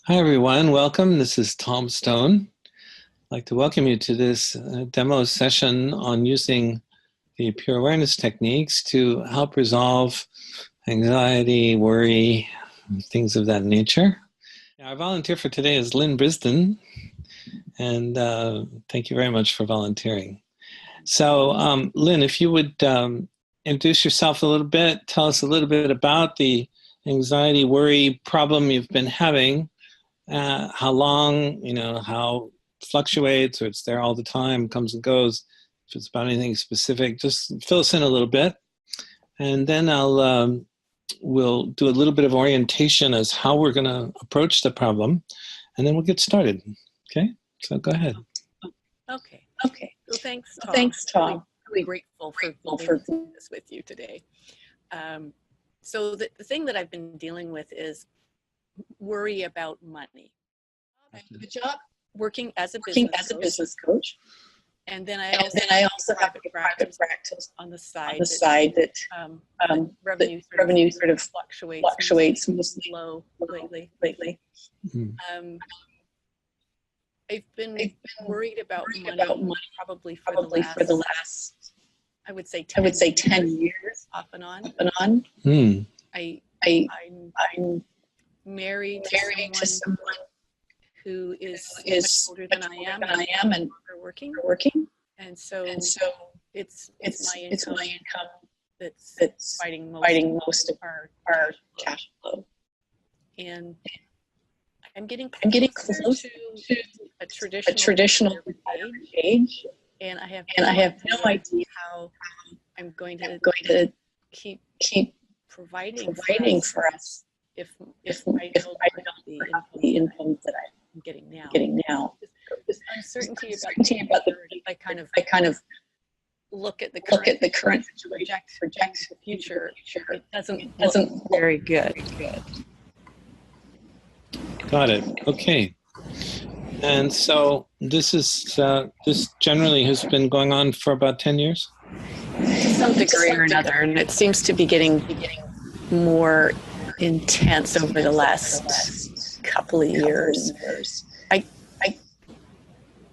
Hi, everyone. Welcome. This is Tom Stone. I'd like to welcome you to this demo session on using the Pure Awareness techniques to help resolve anxiety, worry, things of that nature. Our volunteer for today is Lynne Brisdon, and thank you very much for volunteering. So, Lynne, if you would introduce yourself a little bit, tell us a little bit about the anxiety, worry problem you've been having. How long, how fluctuates, or it's there all the time, comes and goes. If it's about anything specific, just fill us in a little bit. And then we'll do a little bit of orientation as how we're going to approach the problem. And then we'll get started. Okay? So go ahead. Okay. Well, thanks, Tom. Thanks, Tom. Really grateful for doing this with you today. So the thing that I've been dealing with is worry about money. Good job Working as a business coach. And then I also have a private practice on the side that revenue sort of fluctuates mostly low lately. Mm. I've been worried about money probably for the last I would say 10 years off and on. Mm. I'm married to someone who is much older than I am and working. And so it's my income that's fighting most of our cash flow. And I'm getting close to a traditional age, and I have no idea how I'm going to keep providing for us if I don't have the income that I'm getting now. This uncertainty about the I kind of look at the current situation, project the future. It doesn't look very good. Got it. Okay. And so this generally has been going on for about 10 years? To some degree or another, and it seems to be getting more intense over the last couple of years.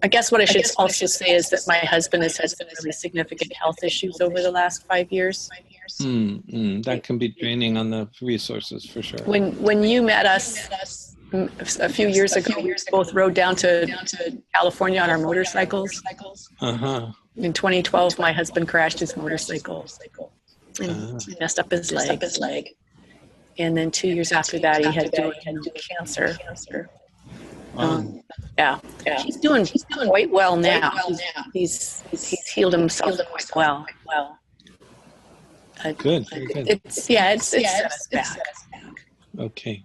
I guess what I should also say is that my husband has had some really significant health issues over the last 5 years. That can be draining on the resources for sure. When you met us a few years ago, we both rode down to California on our motorcycles. Uh-huh. In 2012, my husband crashed his motorcycle and messed up his leg. And then 2 years after that, he had cancer. Yeah. He's doing quite well now. He's healed himself quite well. Good. Very good. It's set us back. Okay.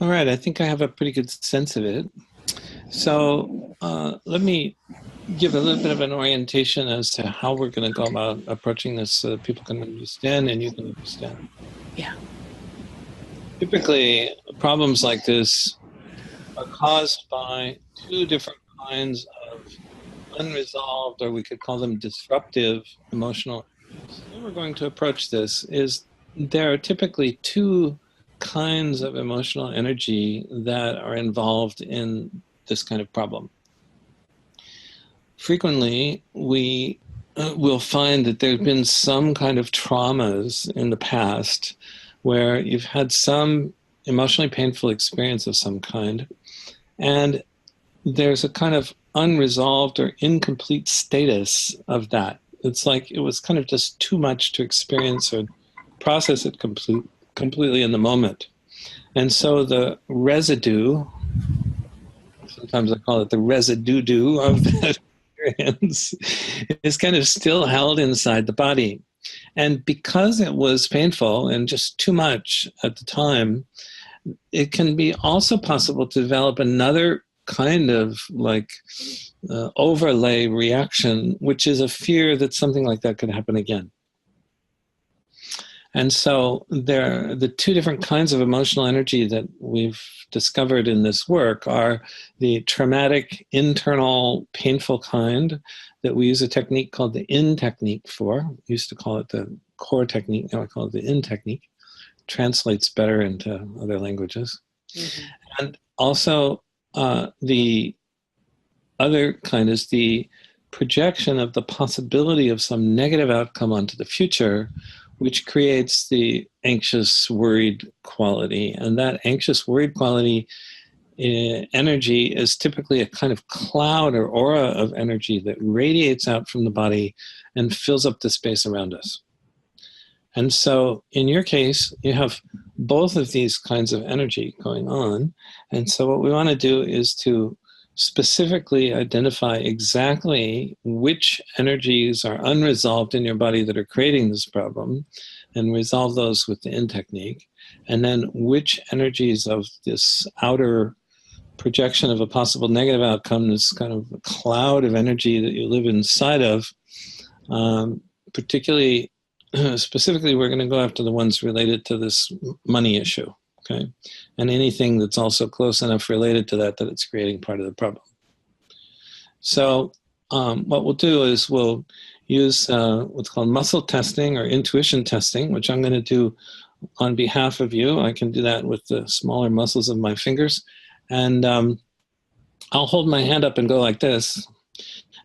All right. I think I have a pretty good sense of it. So let me give a little bit of an orientation as to how we're going to go about approaching this so that people can understand and you can understand. Yeah. Typically, problems like this are caused by two different kinds of unresolved, or we could call them disruptive, emotional. So the way we're going to approach this is there are typically two kinds of emotional energy that are involved in this kind of problem. Frequently, we will find that there have been some kind of traumas in the past where you've had some emotionally painful experience of some kind, and there's a kind of unresolved or incomplete status of that. It's like it was kind of just too much to experience or process it completely in the moment. And so the residue, sometimes I call it the residue of that experience, is kind of still held inside the body. And because it was painful and just too much at the time, it can be also possible to develop another kind of overlay reaction, which is a fear that something like that could happen again. And so the two different kinds of emotional energy that we've discovered in this work are the traumatic, internal, painful kind that we use a technique called the IN technique for. We used to call it the core technique, now I call it the IN technique. Translates better into other languages. Mhm. And also, the other kind is the projection of the possibility of some negative outcome onto the future, which creates the anxious, worried quality. And that anxious, worried quality energy is typically a kind of cloud or aura of energy that radiates out from the body and fills up the space around us. And so in your case, you have both of these kinds of energy going on. And so what we want to do is to specifically identify exactly which energies are unresolved in your body that are creating this problem and resolve those with the in technique. And then which energies of this outer projection of a possible negative outcome, this kind of cloud of energy that you live inside of, particularly, specifically, we're going to go after the ones related to this money issue, okay? And anything that's also close enough related to that it's creating part of the problem. So what we'll do is we'll use what's called muscle testing or intuition testing, which I'm going to do on behalf of you. I can do that with the smaller muscles of my fingers. And I'll hold my hand up and go like this.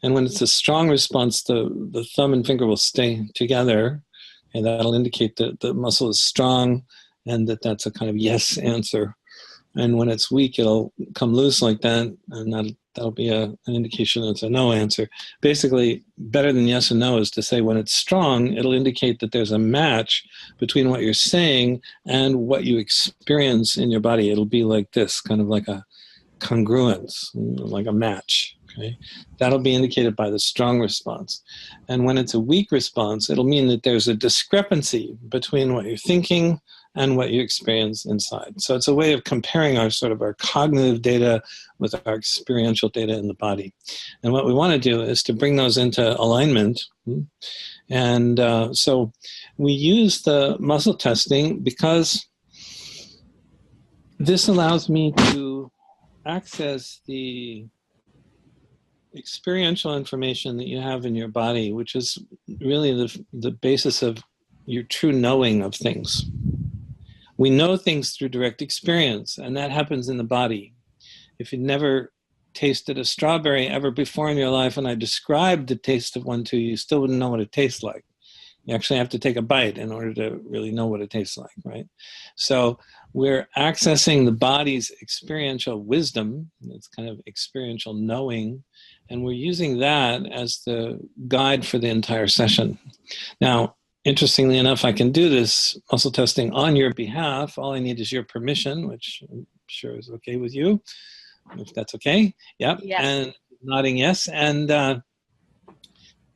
And when it's a strong response, the thumb and finger will stay together. And that'll indicate that the muscle is strong and that that's a kind of yes answer. And when it's weak, it'll come loose like that. And that'll be an indication that it's a no answer. Basically, better than yes and no is to say when it's strong, it'll indicate that there's a match between what you're saying and what you experience in your body. It'll be like this, kind of like a congruence, like a match. Okay? That'll be indicated by the strong response. And when it's a weak response, it'll mean that there's a discrepancy between what you're thinking and what you experience inside. So it's a way of comparing our sort of our cognitive data with our experiential data in the body. And what we want to do is to bring those into alignment. And so we use the muscle testing because this allows me to access the experiential information that you have in your body, which is really the basis of your true knowing of things. We know things through direct experience, and that happens in the body. If you'd never tasted a strawberry ever before in your life, and I described the taste of one to you, you still wouldn't know what it tastes like. You actually have to take a bite in order to really know what it tastes like, right? So we're accessing the body's experiential wisdom, it's kind of experiential knowing, and we're using that as the guide for the entire session. Now, interestingly enough, I can do this muscle testing on your behalf. All I need is your permission, which I'm sure is okay with you, if that's okay. Yep. Yes. And nodding yes. And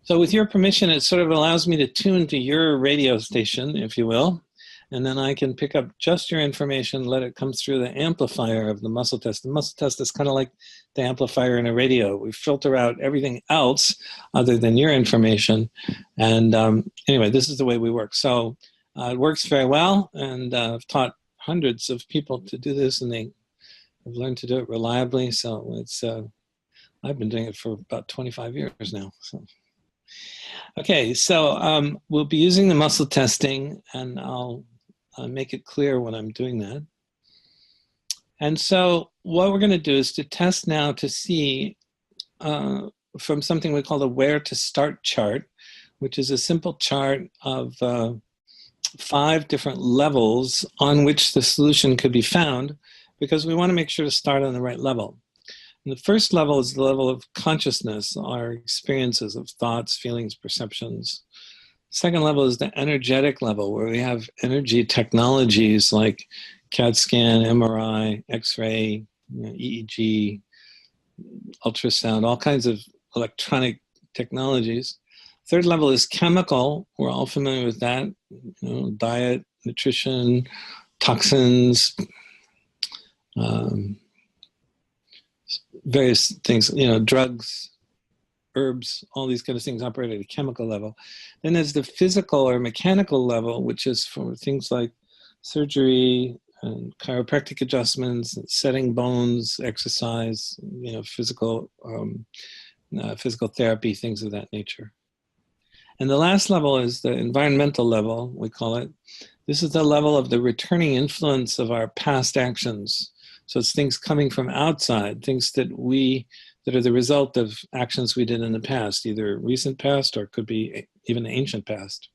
so with your permission, it sort of allows me to tune to your radio station, if you will. And then I can pick up just your information, let it come through the amplifier of the muscle test. The muscle test is kind of like the amplifier in a radio. We filter out everything else other than your information. And anyway, this is the way we work. So it works very well. And I've taught hundreds of people to do this, and they have learned to do it reliably. So it's I've been doing it for about 25 years now. So. Okay, so we'll be using the muscle testing, and I'll make it clear when I'm doing that. And so what we're going to do is to test now to see from something we call the where to start chart, which is a simple chart of 5 different levels on which the solution could be found, because we want to make sure to start on the right level. And the first level is the level of consciousness, our experiences of thoughts, feelings, perceptions. Second level is the energetic level, where we have energy technologies like CAT scan, MRI, X-ray, EEG, ultrasound, all kinds of electronic technologies. Third level is chemical. We're all familiar with that. Diet, nutrition, toxins, various things, drugs, herbs, all these kind of things operate at a chemical level. Then there's the physical or mechanical level, which is for things like surgery and chiropractic adjustments, setting bones, exercise, physical therapy, things of that nature. And the last level is the environmental level, we call it. This is the level of the returning influence of our past actions. So it's things coming from outside, things that are the result of actions we did in the past, either recent past or could be even ancient past.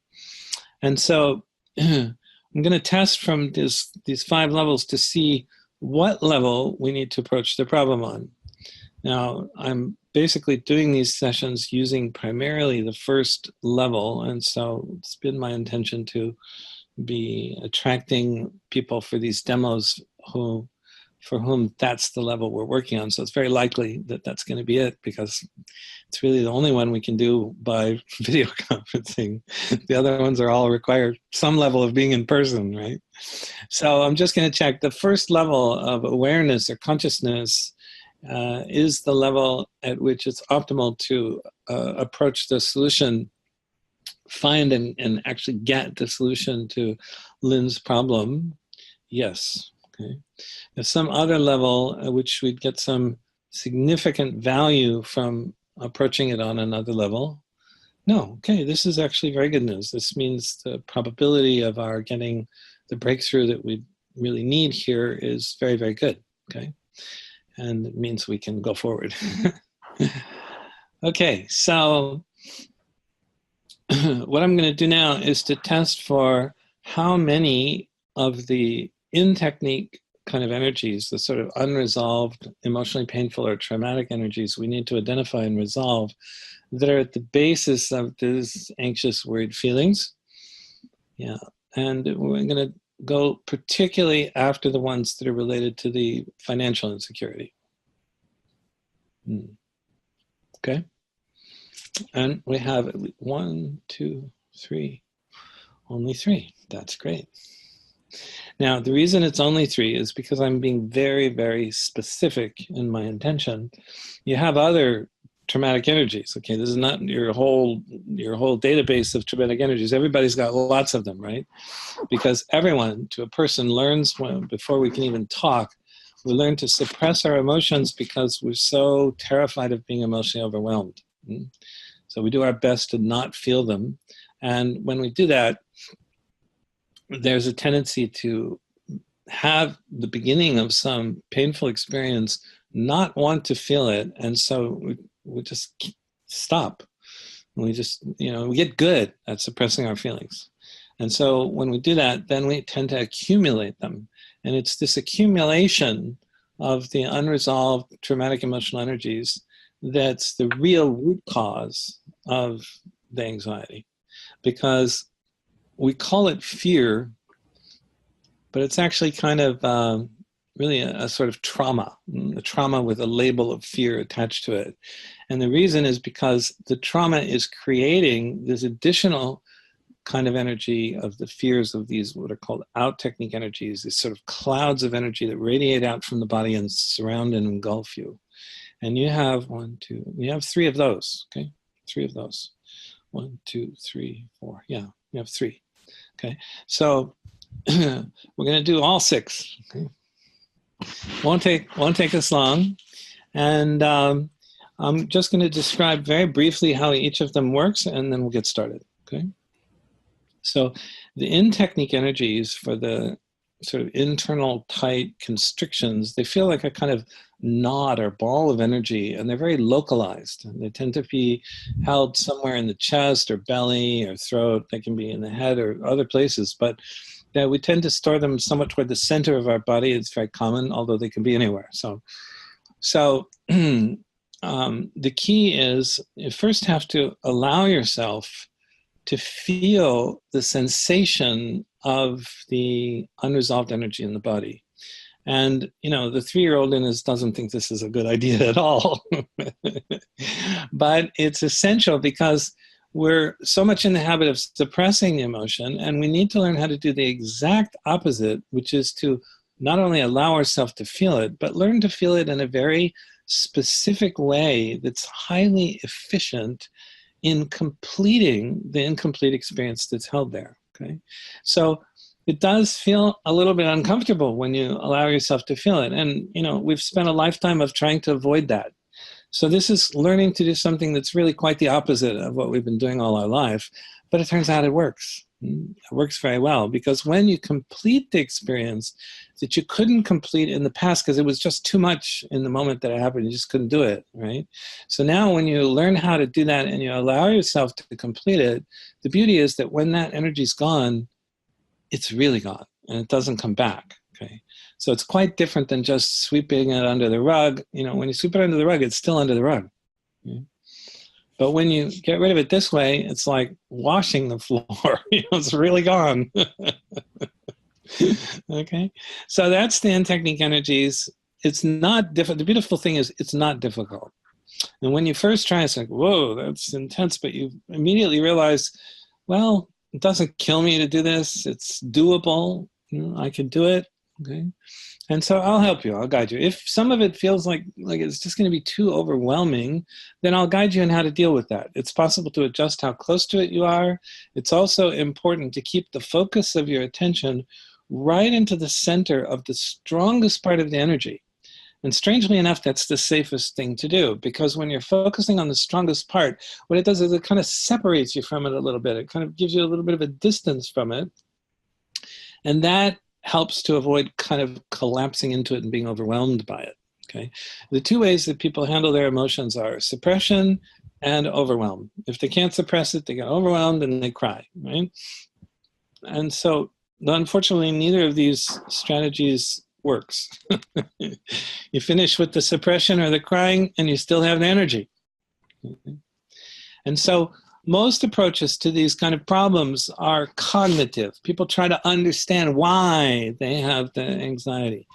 And so I'm going to test from these 5 levels to see what level we need to approach the problem on. Now, I'm basically doing these sessions using primarily the first level, and so it's been my intention to be attracting people for these demos for whom that's the level we're working on. So it's very likely that that's going to be it, because it's really the only one we can do by video conferencing. The other ones are all require some level of being in person, right? So I'm just going to check the first level of awareness or consciousness is the level at which it's optimal to approach the solution, find and actually get the solution to Lynne's problem. Yes. Okay. There's some other level at which we'd get some significant value from approaching it on another level. No. Okay. This is actually very good news. This means the probability of our getting the breakthrough that we really need here is very, very good. Okay. And it means we can go forward. Okay. So what I'm going to do now is to test for how many of the in-technique kind of energies, the sort of unresolved, emotionally painful or traumatic energies we need to identify and resolve that are at the basis of these anxious, worried feelings. Yeah, and we're going to go particularly after the ones that are related to the financial insecurity. Okay. And we have 1, 2, 3, only 3. That's great. Now, the reason it's only 3 is because I'm being very, very specific in my intention. You have other traumatic energies. Okay, this is not your whole database of traumatic energies. Everybody's got lots of them, right? Because everyone, to a person, learns before we can even talk. We learn to suppress our emotions because we're so terrified of being emotionally overwhelmed. So we do our best to not feel them. And when we do that, there's a tendency to have the beginning of some painful experience, not want to feel it. And so we just stop. We just, we get good at suppressing our feelings. And so when we do that, then we tend to accumulate them. And it's this accumulation of the unresolved traumatic emotional energies that's the real root cause of the anxiety. Because we call it fear, but it's actually kind of really a sort of trauma, a trauma with a label of fear attached to it. And the reason is because the trauma is creating this additional kind of energy of the fears of these what are called out-technique energies, these sort of clouds of energy that radiate out from the body and surround and engulf you. And you have 3 of those, okay? 3 of those. 1, 2, 3, 4. Yeah, you have 3. Okay, so we're going to do all 6. Okay, won't take us long, and I'm just going to describe very briefly how each of them works, and then we'll get started. Okay, so the in-technique energies for the sort of internal tight constrictions, they feel like a kind of knot or ball of energy, and they're very localized. They tend to be held somewhere in the chest or belly or throat. They can be in the head or other places, but we tend to store them somewhat toward the center of our body. It's very common, although they can be anywhere. So the key is you first have to allow yourself to feel the sensation of the unresolved energy in the body. And, the 3-year-old in us doesn't think this is a good idea at all. But it's essential because we're so much in the habit of suppressing the emotion, and we need to learn how to do the exact opposite, which is to not only allow ourselves to feel it, but learn to feel it in a very specific way that's highly efficient in completing the incomplete experience that's held there. Okay, so it does feel a little bit uncomfortable when you allow yourself to feel it. And, we've spent a lifetime of trying to avoid that. So this is learning to do something that's really quite the opposite of what we've been doing all our life. But it turns out it works. It works very well, because when you complete the experience that you couldn't complete in the past because it was just too much in the moment that it happened, you just couldn't do it, right? So now when you learn how to do that and you allow yourself to complete it, the beauty is that when that energy's gone, it's really gone and it doesn't come back, okay? So it's quite different than just sweeping it under the rug. You know, when you sweep it under the rug, it's still under the rug. Okay? But when you get rid of it this way, it's like washing the floor. It's really gone. Okay? So that's the end technique energies. It's not difficult. The beautiful thing is it's not difficult. And when you first try, it's like, whoa, that's intense. But you immediately realize, well, it doesn't kill me to do this. It's doable. I can do it. Okay? And so I'll help you. I'll guide you. If some of it feels like it's just going to be too overwhelming, then I'll guide you on how to deal with that. It's possible to adjust how close to it you are. It's also important to keep the focus of your attention right into the center of the strongest part of the energy. And strangely enough, that's the safest thing to do, because when you're focusing on the strongest part, what it does is it kind of separates you from it a little bit. It kind of gives you a little bit of a distance from it. And that helps to avoid kind of collapsing into it and being overwhelmed by it, okay? The two ways that people handle their emotions are suppression and overwhelm. If they can't suppress it, they get overwhelmed and they cry, right? And so, unfortunately, neither of these strategies works. You finish with the suppression or the crying and you still have the energy. Okay? And so, most approaches to these kind of problems are cognitive. People try to understand why they have the anxiety.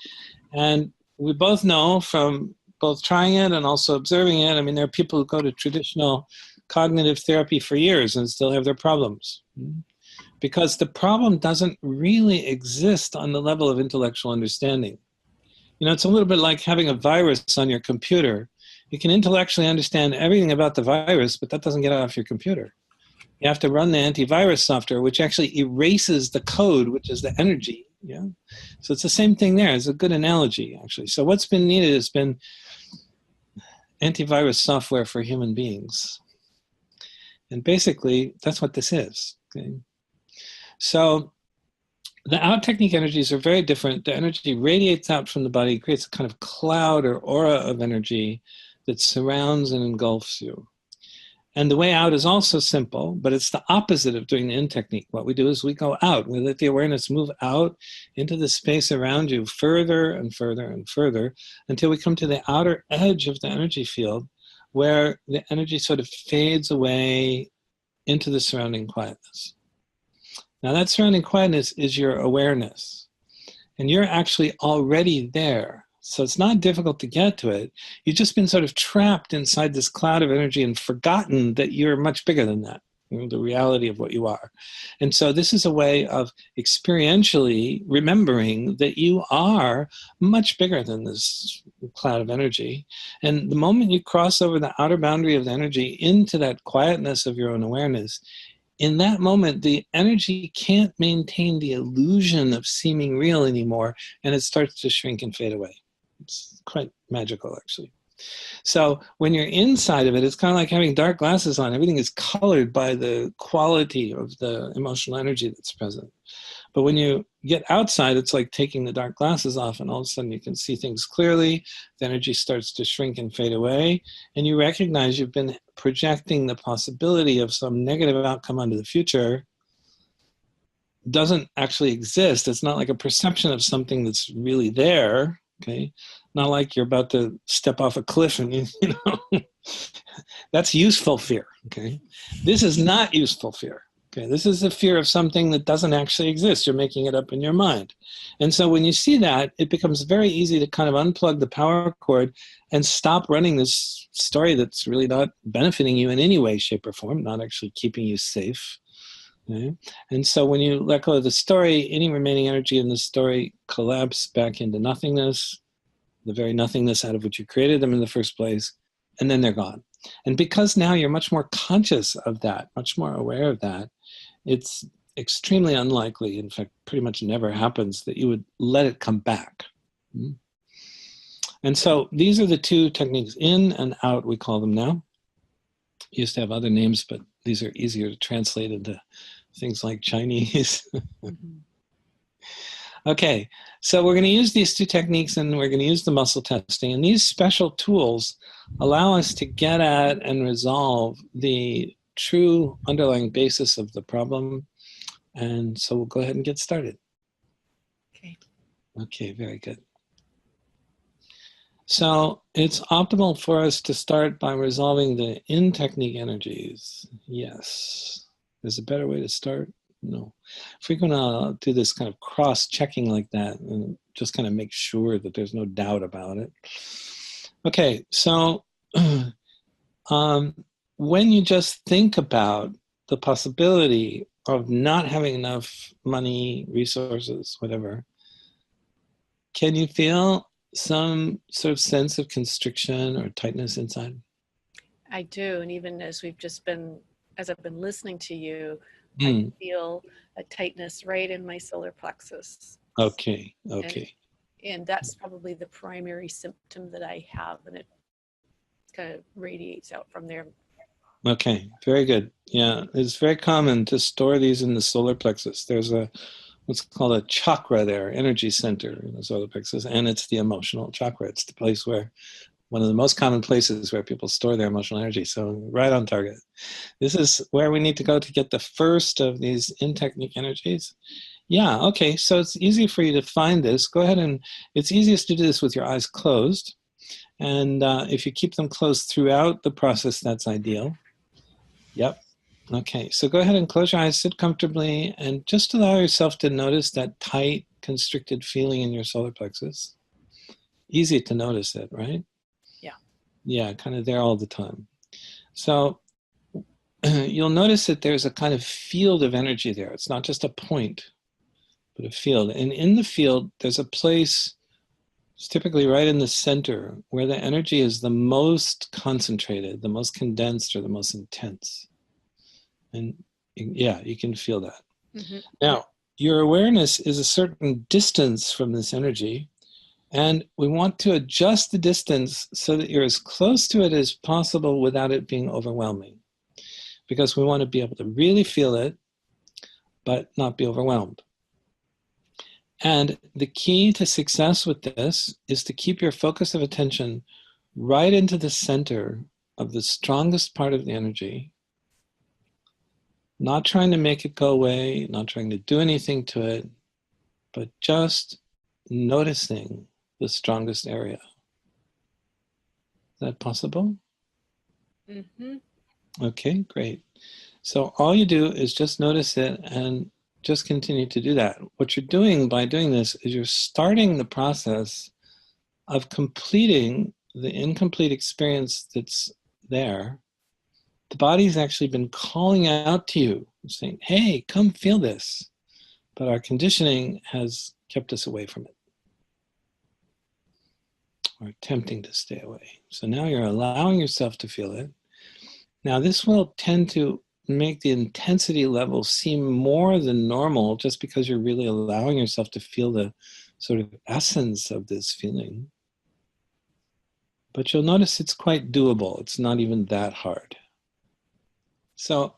And we both know from both trying it and also observing it, I mean, there are people who go to traditional cognitive therapy for years and still have their problems. Because the problem doesn't really exist on the level of intellectual understanding. You know, it's a little bit like having a virus on your computer. You can intellectually understand everything about the virus, but that doesn't get off your computer. You have to run the antivirus software, which actually erases the code, which is the energy. Yeah. So it's the same thing there. It's a good analogy, actually. So what's been needed has been antivirus software for human beings. And basically, that's what this is. Okay? So the out technique energies are very different. The energy radiates out from the body, creates a kind of cloud or aura of energy that surrounds and engulfs you. And the way out is also simple, but it's the opposite of doing the in technique. What we do is we go out. We let the awareness move out into the space around you further and further and further until we come to the outer edge of the energy field where the energy sort of fades away into the surrounding quietness. Now that surrounding quietness is your awareness. And you're actually already there. So it's not difficult to get to it. You've just been sort of trapped inside this cloud of energy and forgotten that you're much bigger than that, you know, the reality of what you are. And so this is a way of experientially remembering that you are much bigger than this cloud of energy. And the moment you cross over the outer boundary of the energy into that quietness of your own awareness, in that moment, the energy can't maintain the illusion of seeming real anymore, and it starts to shrink and fade away. It's quite magical, actually. So when you're inside of it, it's kind of like having dark glasses on. Everything is colored by the quality of the emotional energy that's present. But when you get outside, it's like taking the dark glasses off, and all of a sudden you can see things clearly. The energy starts to shrink and fade away, and you recognize you've been projecting the possibility of some negative outcome onto the future. Doesn't actually exist. It's not like a perception of something that's really there. Okay, not like you're about to step off a cliff and you know that's useful fear. Okay, this is not useful fear. Okay, this is the fear of something that doesn't actually exist. You're making it up in your mind. And so when you see that, it becomes very easy to kind of unplug the power cord and stop running this story that's really not benefiting you in any way, shape, or form, not actually keeping you safe. Okay? And so when you let go of the story, any remaining energy in the story collapses back into nothingness, the very nothingness out of which you created them in the first place, and then they're gone. And because now you're much more conscious of that, much more aware of that, it's extremely unlikely, in fact, pretty much never happens, that you would let it come back. And so these are the two techniques, in and out, we call them now. Used to have other names, but these are easier to translate into things like Chinese. Mhm. Okay, so we're going to use these two techniques, and we're going to use the muscle testing. And these special tools allow us to get at and resolve the true underlying basis of the problem. And so we'll go ahead and get started. Okay. Okay, very good. So it's optimal for us to start by resolving the in-technique energies. Yes. There's a better way to start? No. If we're going to do this kind of cross-checking like that and just kind of make sure that there's no doubt about it. Okay, so when you just think about the possibility of not having enough money, resources, whatever, can you feel some sort of sense of constriction or tightness inside? I do. And even as I've been listening to you, I Mm. feel a tightness right in my solar plexus. Okay, okay. And that's probably the primary symptom that I have. And it kind of radiates out from there. Okay, very good. Yeah, it's very common to store these in the solar plexus. There's what's called a chakra there, energy center in the solar plexus, and it's the emotional chakra. It's the place where, one of the most common places where people store their emotional energy. So right on target. This is where we need to go to get the first of these in-technique energies. Yeah, okay, so it's easy for you to find this. Go ahead, and it's easiest to do this with your eyes closed. And if you keep them closed throughout the process, that's ideal. Yep. Okay, so go ahead and close your eyes, sit comfortably, and just allow yourself to notice that tight, constricted feeling in your solar plexus. Easy to notice it, right? Yeah. Yeah, kind of there all the time. So you'll notice that there's a kind of field of energy there. It's not just a point, but a field. And in the field, there's a place, it's typically right in the center, where the energy is the most concentrated, the most condensed, or the most intense. And yeah, you can feel that. Mm-hmm. Now, your awareness is a certain distance from this energy, and we want to adjust the distance so that you're as close to it as possible without it being overwhelming, because we want to be able to really feel it, but not be overwhelmed. And the key to success with this is to keep your focus of attention right into the center of the strongest part of the energy, not trying to make it go away, not trying to do anything to it, but just noticing the strongest area. Is that possible? Mm-hmm. Okay, great. So all you do is just notice it and just continue to do that. What you're doing by doing this is you're starting the process of completing the incomplete experience that's there. The body's actually been calling out to you, saying, hey, come feel this. But our conditioning has kept us away from it, or attempting to stay away. So now you're allowing yourself to feel it. Now this will tend to make the intensity level seem more than normal, just because you're really allowing yourself to feel the sort of essence of this feeling. But you'll notice it's quite doable. It's not even that hard. So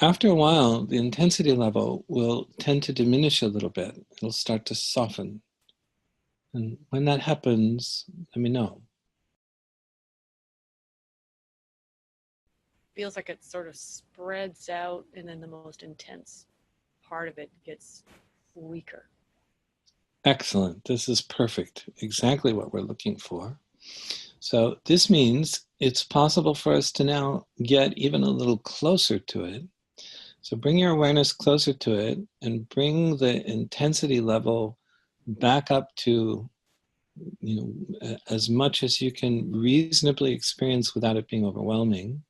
after a while, the intensity level will tend to diminish a little bit. It'll start to soften. And when that happens, let me know. Feels like it sort of spreads out, and then the most intense part of it gets weaker. Excellent. This is perfect. Exactly what we're looking for. So this means it's possible for us to now get even a little closer to it. So bring your awareness closer to it and bring the intensity level back up to, as much as you can reasonably experience without it being overwhelming.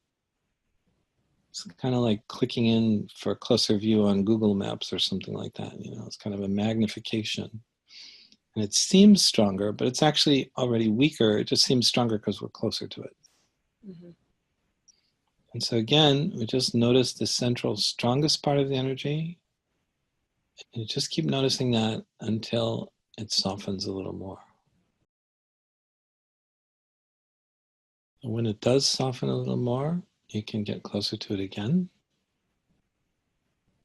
It's kind of like clicking in for a closer view on Google Maps or something like that. It's kind of a magnification. And it seems stronger, but it's actually already weaker. It just seems stronger because we're closer to it. Mm-hmm. And so again, we just notice the central strongest part of the energy. And you just keep noticing that until it softens a little more. And when it does soften a little more, you can get closer to it again.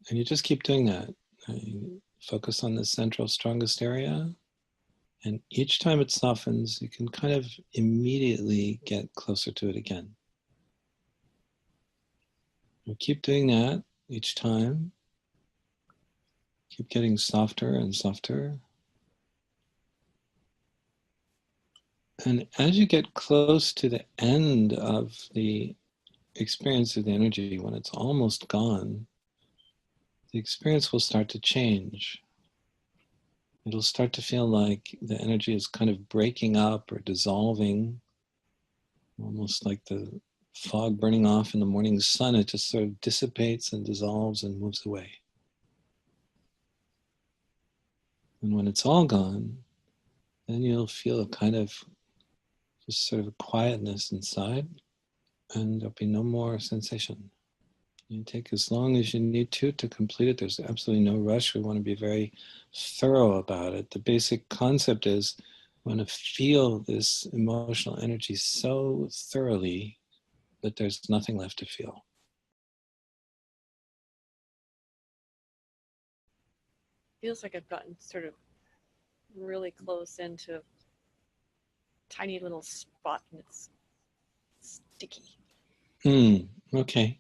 And you just keep doing that. You focus on the central strongest area. And each time it softens, you can kind of immediately get closer to it again. You keep doing that each time. Keep getting softer and softer. And as you get close to the end of the experience of the energy, when it's almost gone, the experience will start to change. It'll start to feel like the energy is kind of breaking up or dissolving, almost like the fog burning off in the morning sun. It just sort of dissipates and dissolves and moves away. And when it's all gone, then you'll feel a kind of just sort of a quietness inside, and there'll be no more sensation. You take as long as you need to complete it. There's absolutely no rush. We want to be very thorough about it. The basic concept is we want to feel this emotional energy so thoroughly that there's nothing left to feel. Feels like I've gotten sort of really close into a tiny little spot and it's sticky. Okay.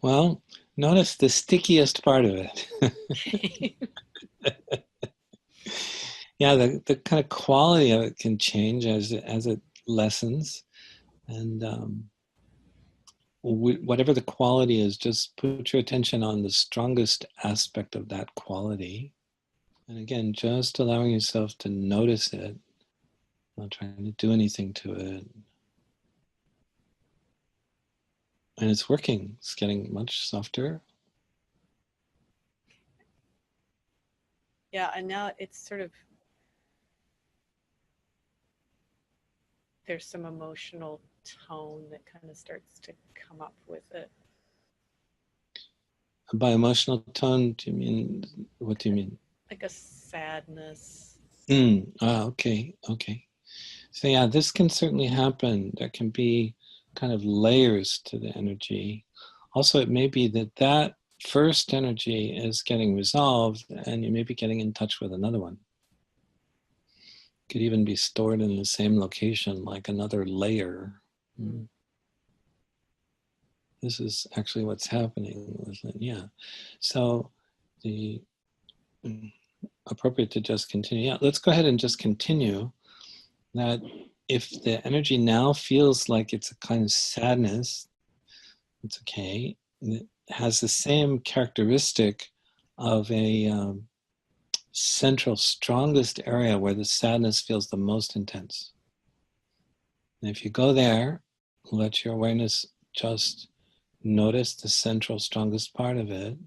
Well, notice the stickiest part of it. Yeah, the kind of quality of it can change as it lessens. And whatever the quality is, just put your attention on the strongest aspect of that quality. And again, just allowing yourself to notice it, not trying to do anything to it. And it's working. It's getting much softer. Yeah, and now it's sort of, there's some emotional tone that kind of starts to come up with it. By emotional tone, do you mean, what do you mean? Like a sadness. Okay. So yeah, this can certainly happen. There can be kind of layers to the energy. Also, it may be that first energy is getting resolved and you may be getting in touch with another one. Could even be stored in the same location, like another layer. This is actually what's happening with Lynne. Yeah. So the appropriate to just continue. Yeah, let's go ahead and just continue that. If the energy now feels like it's a kind of sadness, it's okay. It has the same characteristic of a central, strongest area where the sadness feels the most intense. And if you go there, let your awareness just notice the central, strongest part of it.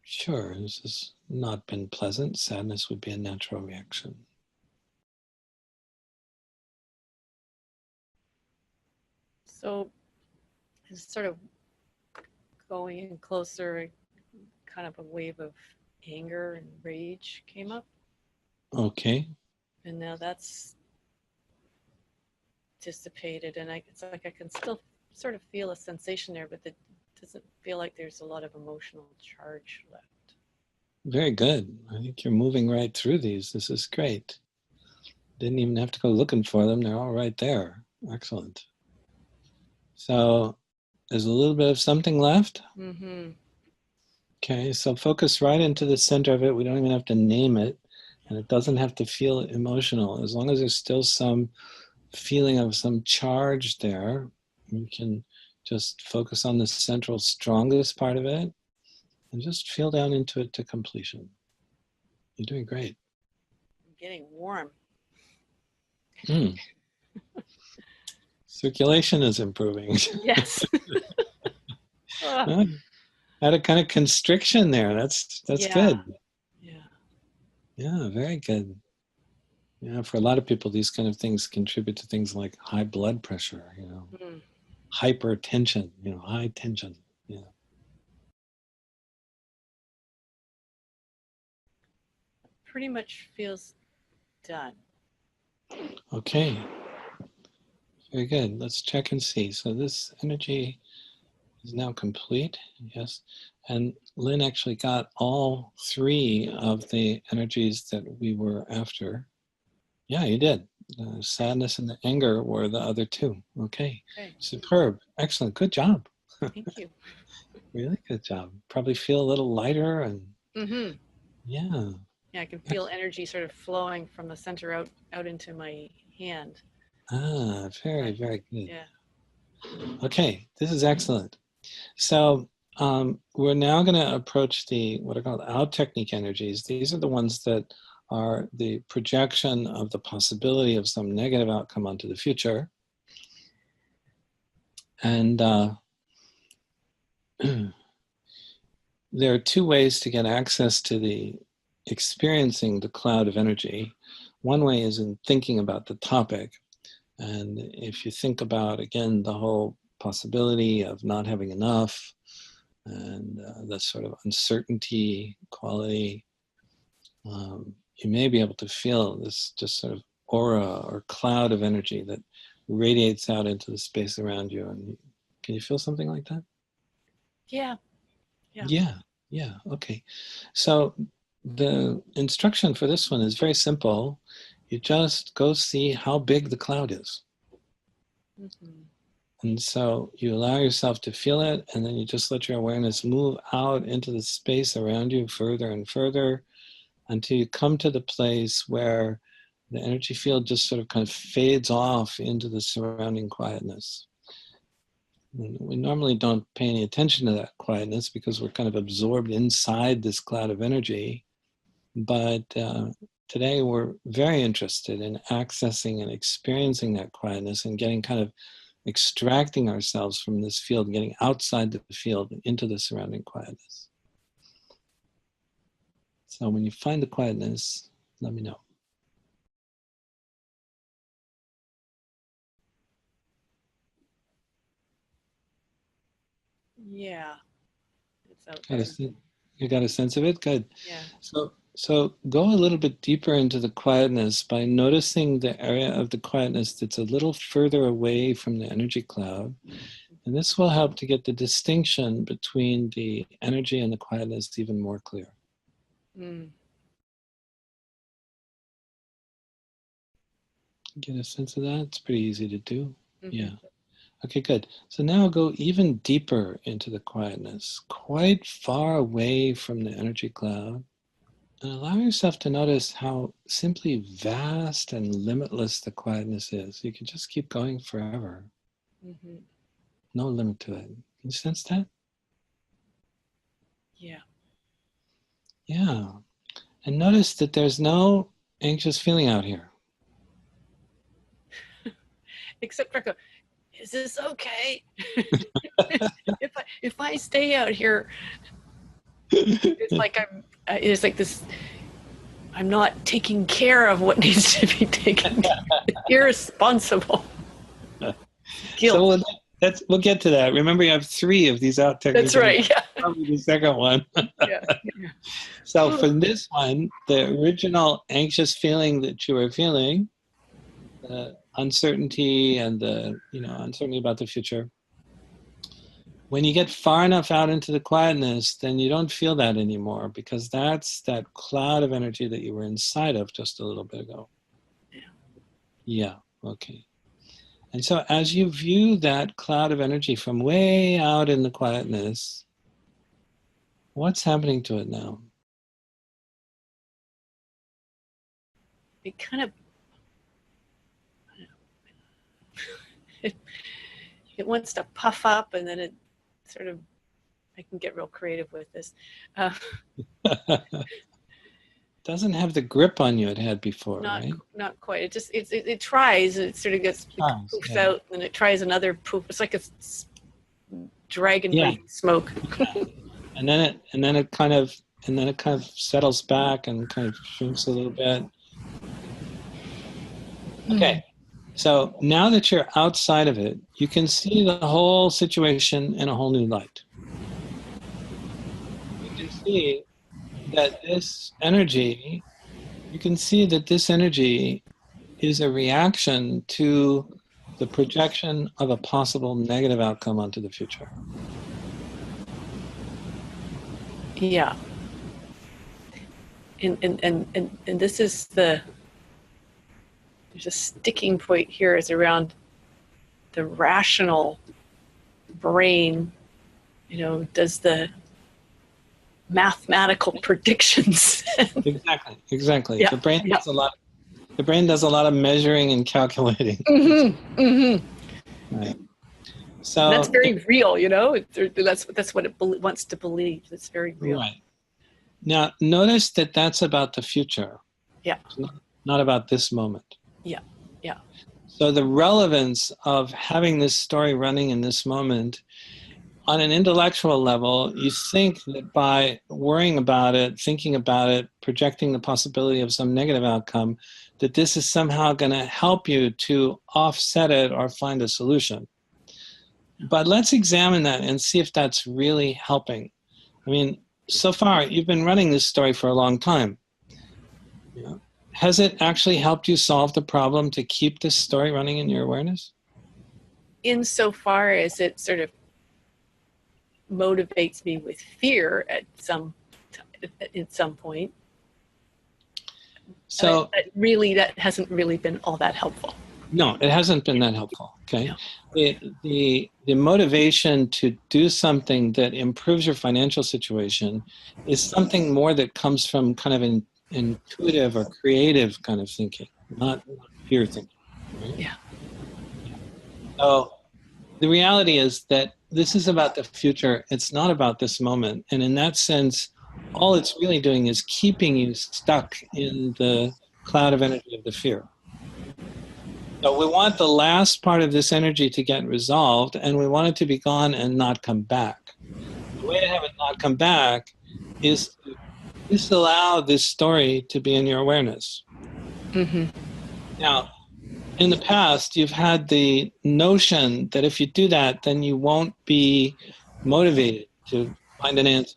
Sure, this has not been pleasant. Sadness would be a natural reaction. So it's sort of going in closer, kind of a wave of anger and rage came up. Okay. And now that's dissipated, and it's like I can still sort of feel a sensation there, but it doesn't feel like there's a lot of emotional charge left. Very good. I think you're moving right through these. This is great. Didn't even have to go looking for them. They're all right there. Excellent. So there's a little bit of something left. Okay, so focus right into the center of it. We don't even have to name it, and it doesn't have to feel emotional. As long as there's still some feeling of some charge there, you can just focus on the central, strongest part of it and just feel down into it to completion. You're doing great. I'm getting warm. Circulation is improving. Yes. Had a kind of constriction there. That's good. Yeah, very good. Yeah, for a lot of people, these kind of things contribute to things like high blood pressure, hypertension, high tension. Yeah. Pretty much feels done. Okay. Very good. Let's check and see. So this energy is now complete. Yes. And Lynn actually got all three of the energies that we were after. Yeah, you did. The sadness and the anger were the other two. Okay. Superb. Excellent. Good job. Thank you. Really good job. Probably feel a little lighter and yeah. Yeah, I can feel energy sort of flowing from the center out into my hand. Ah, very, very good. Yeah. Okay, this is excellent. So we're now going to approach the what are called out technique energies. These are the ones that are the projection of the possibility of some negative outcome onto the future. And there are two ways to get access to the experiencing the cloud of energy. One way is in thinking about the topic. And if you think about, again, the whole possibility of not having enough and the sort of uncertainty quality, you may be able to feel this just sort of aura or cloud of energy that radiates out into the space around you. And can you feel something like that? Yeah. Yeah. Okay. So the instruction for this one is very simple. You just go see how big the cloud is. And so you allow yourself to feel it, and then you just let your awareness move out into the space around you further and further until you come to the place where the energy field just sort of kind of fades off into the surrounding quietness. And we normally don't pay any attention to that quietness because we're kind of absorbed inside this cloud of energy. But today we're very interested in accessing and experiencing that quietness and getting kind of extracting ourselves from this field, getting outside the field into the surrounding quietness. So when you find the quietness, let me know. Yeah. It's out there. You got a sense of it? Good. Yeah. So go a little bit deeper into the quietness by noticing the area of the quietness that's a little further away from the energy cloud. And this will help to get the distinction between the energy and the quietness even more clear. Get a sense of that? It's pretty easy to do. Yeah. Okay, good. So now go even deeper into the quietness, quite far away from the energy cloud. And allow yourself to notice how simply vast and limitless the quietness is. You can just keep going forever. No limit to it. Can you sense that? Yeah. Yeah. And notice that there's no anxious feeling out here. Except for, is this okay? if I stay out here, it's like this. I'm not taking care of what needs to be taken care of. Irresponsible. Guilt. So we'll get to that. Remember, you have 3 of these out techniques. That's right. Yeah. Probably the second one. Yeah. So for this one, the original anxious feeling that you were feeling, the uncertainty and the uncertainty about the future. When you get far enough out into the quietness, then you don't feel that anymore because that's that cloud of energy that you were inside of just a little bit ago. Yeah. Okay. And so as you view that cloud of energy from way out in the quietness, what's happening to it now? It kind of, it wants to puff up, and then it sort of, I can get real creative with this. Doesn't have the grip on you it had before, right? Not quite. It tries. It sort of gets poofs out, and it tries another poof. It's like a dragon breathing smoke. and then it kind of settles back and kind of shrinks a little bit. Okay. So now that you're outside of it, you can see the whole situation in a whole new light. You can see that this energy is a reaction to the projection of a possible negative outcome onto the future. Yeah. And this is there's a sticking point here is around the rational brain, does the mathematical predictions. Exactly. Yeah. The brain does a lot of measuring and calculating. Mm-hmm. Mm-hmm. Right. So that's very real, that's what it wants to believe. It's very real. Right. Now, notice that that's about the future. Yeah. It's not about this moment. Yeah. Yeah. So the relevance of having this story running in this moment, on an intellectual level, you think that by worrying about it, thinking about it, projecting the possibility of some negative outcome, that this is somehow going to help you to offset it or find a solution. But let's examine that and see if that's really helping. I mean, so far, you've been running this story for a long time. Yeah. Has it actually helped you solve the problem to keep this story running in your awareness? Insofar as it sort of motivates me with fear at some point. So that hasn't really been all that helpful. No, it hasn't been that helpful. Okay. No. The motivation to do something that improves your financial situation is something more that comes from kind of an intuitive or creative kind of thinking, not fear thinking. Right? Yeah. So the reality is that this is about the future. It's not about this moment. And in that sense, all it's really doing is keeping you stuck in the cloud of energy of the fear. So we want the last part of this energy to get resolved, and we want it to be gone and not come back. The way to have it not come back is to disallow this story to be in your awareness. Mm-hmm. Now, in the past, you've had the notion that if you do that, then you won't be motivated to find an answer.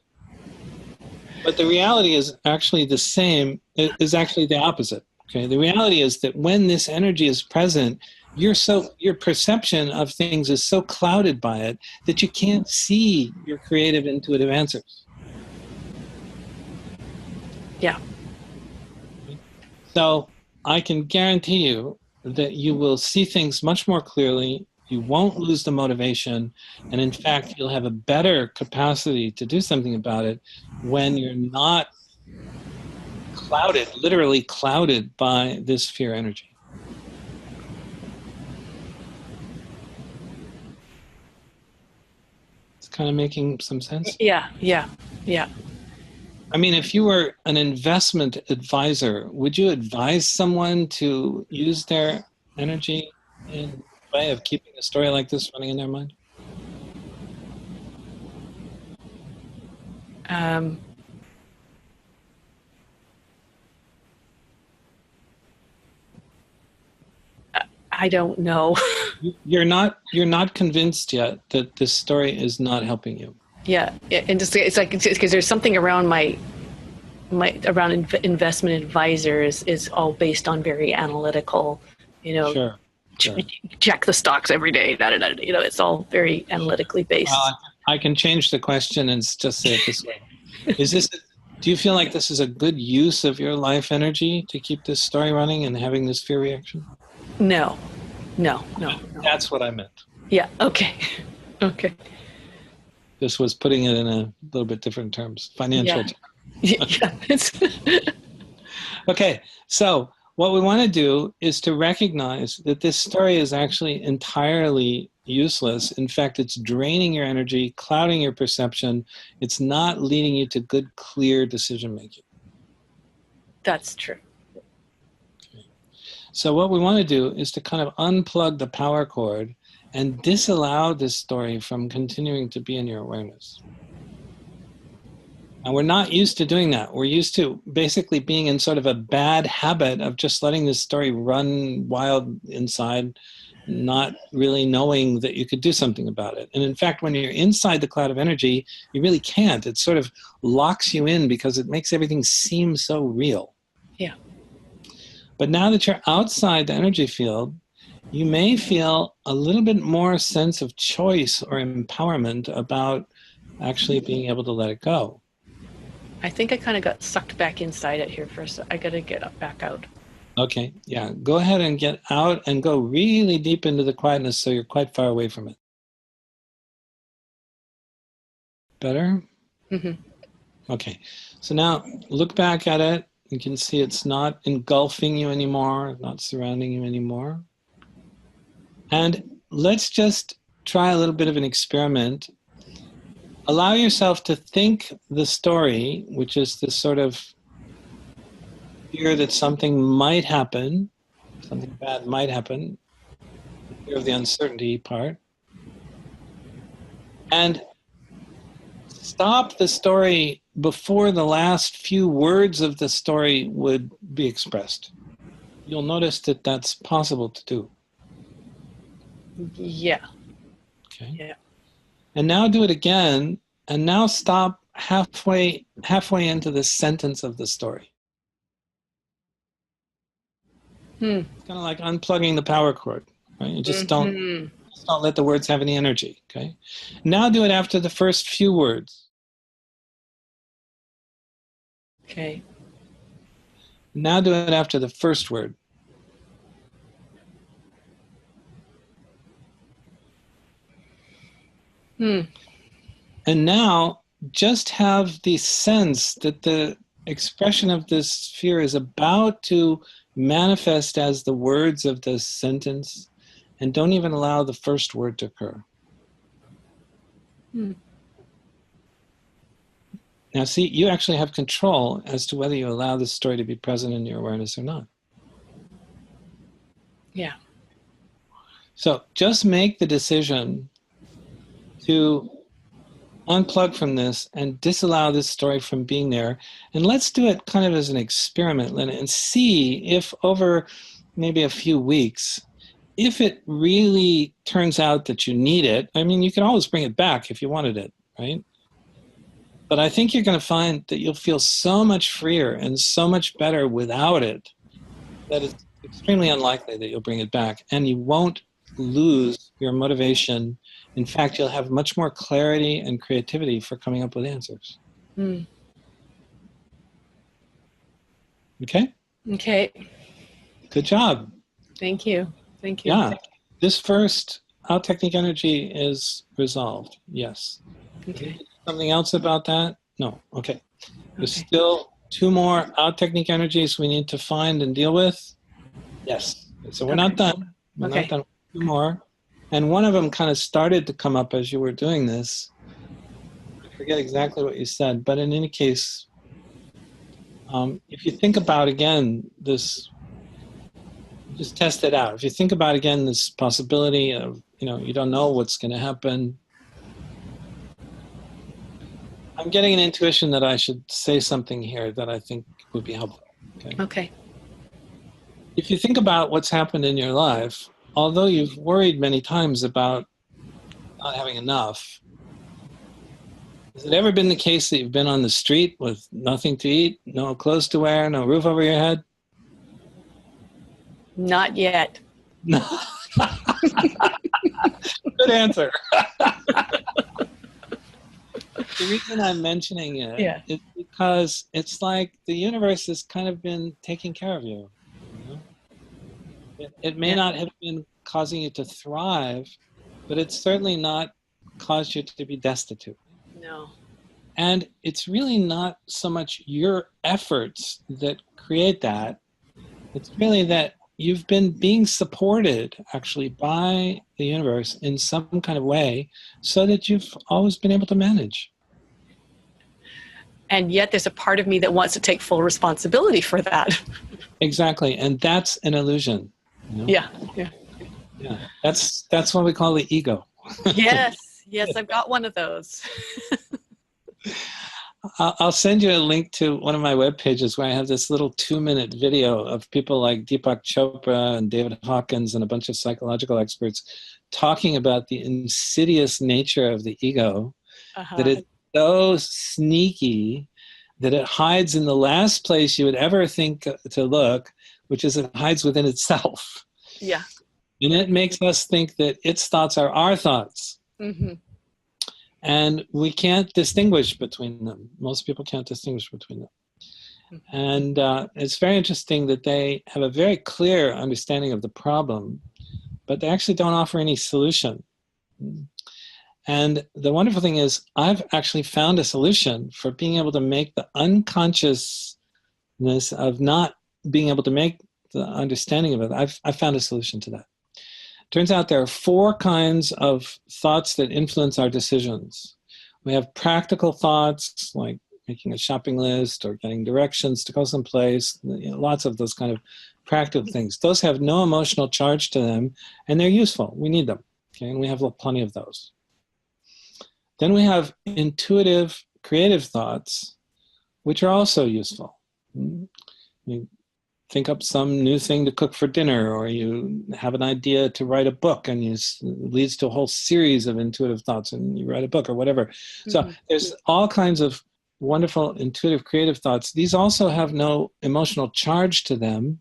But the reality is actually the same, is actually the opposite. Okay, the reality is that when this energy is present, your perception of things is so clouded by it that you can't see your creative, intuitive answers. Yeah. So I can guarantee you that you will see things much more clearly. You won't lose the motivation, and in fact, you'll have a better capacity to do something about it when you're not literally clouded by this fear energy. It's kind of making some sense? Yeah. I mean, if you were an investment advisor, would you advise someone to use their energy in a way of keeping a story like this running in their mind? I don't know. You're not convinced yet that this story is not helping you. Yeah, and just it's like because there's something around my investment advisors is all based on very analytical, Sure. check the stocks every day. It's all very analytically based. Well, I can change the question and just say it this way: do you feel like this is a good use of your life energy to keep this story running and having this fear reaction? No. That's what I meant. Yeah. Okay. This was putting it in a little bit different terms, financial terms. Yeah. Okay, so what we want to do is to recognize that this story is actually entirely useless. In fact, it's draining your energy, clouding your perception. It's not leading you to good, clear decision making. That's true. So what we want to do is to kind of unplug the power cord and disallow this story from continuing to be in your awareness. And we're not used to doing that. We're used to basically being in sort of a bad habit of just letting this story run wild inside, not really knowing that you could do something about it. And in fact, when you're inside the cloud of energy, you really can't. It sort of locks you in because it makes everything seem so real. Yeah. But now that you're outside the energy field, you may feel a little bit more sense of choice or empowerment about actually being able to let it go. I think I kind of got sucked back inside it here first. I got to get back out. Okay, yeah. Go ahead and get out and go really deep into the quietness so you're quite far away from it. Better? Mm-hmm. Okay, so now look back at it. You can see it's not engulfing you anymore, not surrounding you anymore. And let's just try a little bit of an experiment. Allow yourself to think the story, which is this sort of fear that something might happen, something bad might happen, fear of the uncertainty part. And stop the story before the last few words of the story would be expressed. You'll notice that that's possible to do. Yeah. Okay. Yeah. And now do it again, and now stop halfway into the sentence of the story. It's kind of like unplugging the power cord, right? You just don't let the words have any energy, okay? Now do it after the first few words. Okay. Now do it after the first word. And now just have the sense that the expression of this fear is about to manifest as the words of this sentence, and don't even allow the first word to occur. Now see, you actually have control as to whether you allow this story to be present in your awareness or not. Yeah. So just make the decision to unplug from this and disallow this story from being there. And let's do it kind of as an experiment, Lynne, and see if over maybe a few weeks, if it really turns out that you need it. I mean, you can always bring it back if you wanted it, right? But I think you're going to find that you'll feel so much freer and so much better without it that it's extremely unlikely that you'll bring it back, and you won't lose your motivation. In fact, you'll have much more clarity and creativity for coming up with answers. Okay? Okay. Good job. Thank you. Thank you. Yeah. This first out technique energy is resolved. Yes. Okay. Something else about that? No. Okay. There's still two more out technique energies we need to find and deal with. Yes. So we're not done. We're not done. Two more. And one of them kind of started to come up as you were doing this. I forget exactly what you said, but in any case, if you think about again this, just test it out. If you think about again this possibility of, you don't know what's going to happen. I'm getting an intuition that I should say something here that I think would be helpful. Okay. If you think about what's happened in your life, although you've worried many times about not having enough, has it ever been the case that you've been on the street with nothing to eat, no clothes to wear, no roof over your head? Not yet. No. Good answer. The reason I'm mentioning it is because it's like the universe has kind of been taking care of you. It may not have been causing you to thrive, but it's certainly not caused you to be destitute. No. And it's really not so much your efforts that create that. It's really that you've been being supported actually by the universe in some kind of way so that you've always been able to manage. And yet there's a part of me that wants to take full responsibility for that. Exactly. And that's an illusion. Yeah. That's what we call the ego. Yes, I've got one of those. I'll send you a link to one of my web pages where I have this little 2-minute video of people like Deepak Chopra and David Hawkins and a bunch of psychological experts talking about the insidious nature of the ego, that it's so sneaky that it hides in the last place you would ever think to look, which is it hides within itself. Yeah. And it makes us think that its thoughts are our thoughts. Mm-hmm. And we can't distinguish between them. Most people can't distinguish between them. And it's very interesting that they have a very clear understanding of the problem, but they actually don't offer any solution. And the wonderful thing is, I've actually found a solution for being able to make the unconsciousness of not being able to make the understanding of it. I've found a solution to that. Turns out there are 4 kinds of thoughts that influence our decisions. We have practical thoughts, like making a shopping list or getting directions to go someplace, lots of those kind of practical things. Those have no emotional charge to them, and they're useful. We need them, okay? And we have plenty of those. Then we have intuitive, creative thoughts, which are also useful. You think up some new thing to cook for dinner, or you have an idea to write a book, and it leads to a whole series of intuitive thoughts, and you write a book or whatever. So there's all kinds of wonderful intuitive creative thoughts. These also have no emotional charge to them,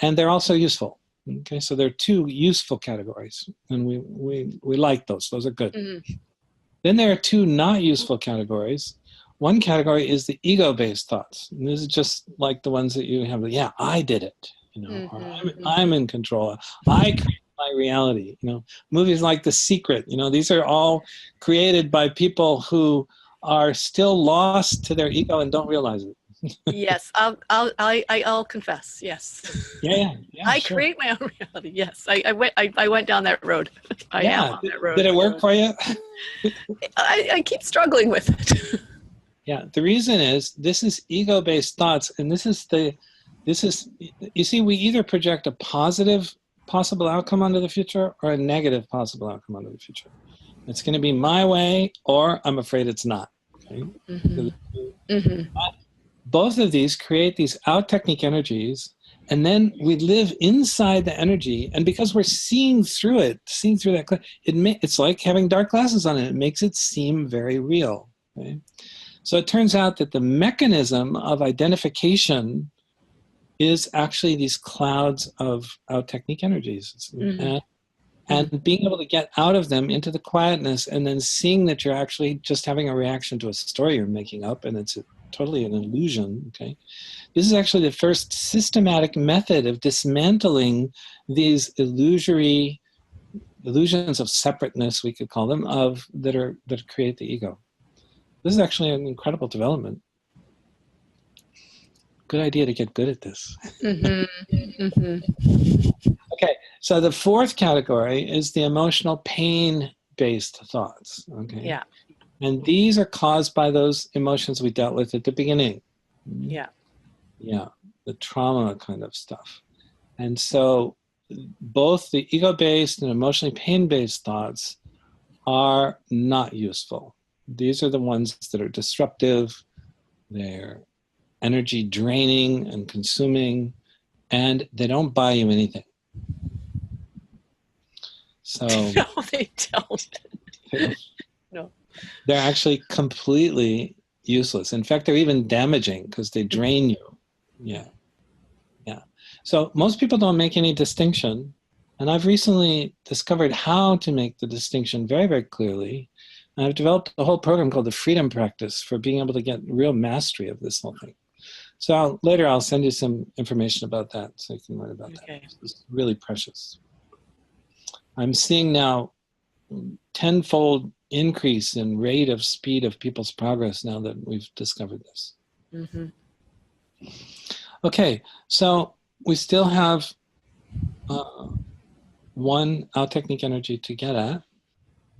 and they're also useful. Okay, so there are 2 useful categories, and we like those. Those are good. Then there are 2 not useful categories. One category is the ego-based thoughts. And this is just like the ones that you have. Yeah, I did it. Or I'm in control. I create my reality. Movies like The Secret. These are all created by people who are still lost to their ego and don't realize it. Yes, I'll confess. Yes. Yeah, I sure. create my own reality. Yes, I went down that road. I am on that road. Did it work for you? I keep struggling with it. Yeah, the reason is this is ego-based thoughts, and this is you see, we either project a positive possible outcome onto the future or a negative possible outcome onto the future. It's going to be my way, or I'm afraid it's not. Okay? But both of these create these out-technique energies, and then we live inside the energy, and because we're seeing through that, it's like having dark glasses on it. It makes it seem very real. Okay? So it turns out that the mechanism of identification is actually these clouds of out-technique energies. And being able to get out of them into the quietness, and then seeing that you're actually just having a reaction to a story you're making up, and it's totally an illusion. Okay, this is actually the first systematic method of dismantling these illusions of separateness, we could call them, that create the ego. This is actually an incredible development. Good idea to get good at this. Okay, so the 4th category is the emotional pain-based thoughts. Okay. Yeah. And these are caused by those emotions we dealt with at the beginning. Yeah. Yeah, the trauma kind of stuff. And so both the ego-based and emotionally pain-based thoughts are not useful. These are the ones that are disruptive, they're energy draining and consuming, and they don't buy you anything. So no, they don't. No. They're actually completely useless. In fact, they're even damaging because they drain you. Yeah. So most people don't make any distinction. And I've recently discovered how to make the distinction very, very clearly. And I've developed a whole program called the Freedom Practice for being able to get real mastery of this whole thing. So later I'll send you some information about that so you can learn about that. It's really precious. I'm seeing now 10-fold increase in rate of speed of people's progress now that we've discovered this. Okay, so we still have one out-technique energy to get at,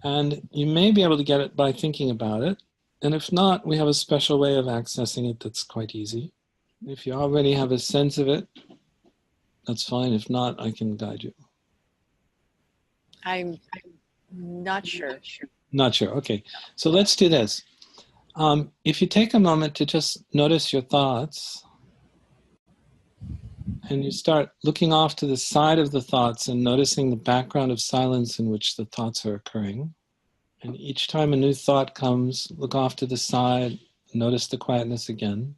and you may be able to get it by thinking about it, and if not, we have a special way of accessing it that's quite easy. If you already have a sense of it, that's fine. If not, I can guide you. I'm not sure. Not sure. Okay. So let's do this. If you take a moment to just notice your thoughts, and you start looking off to the side of the thoughts and noticing the background of silence in which the thoughts are occurring. And each time a new thought comes, look off to the side, notice the quietness again.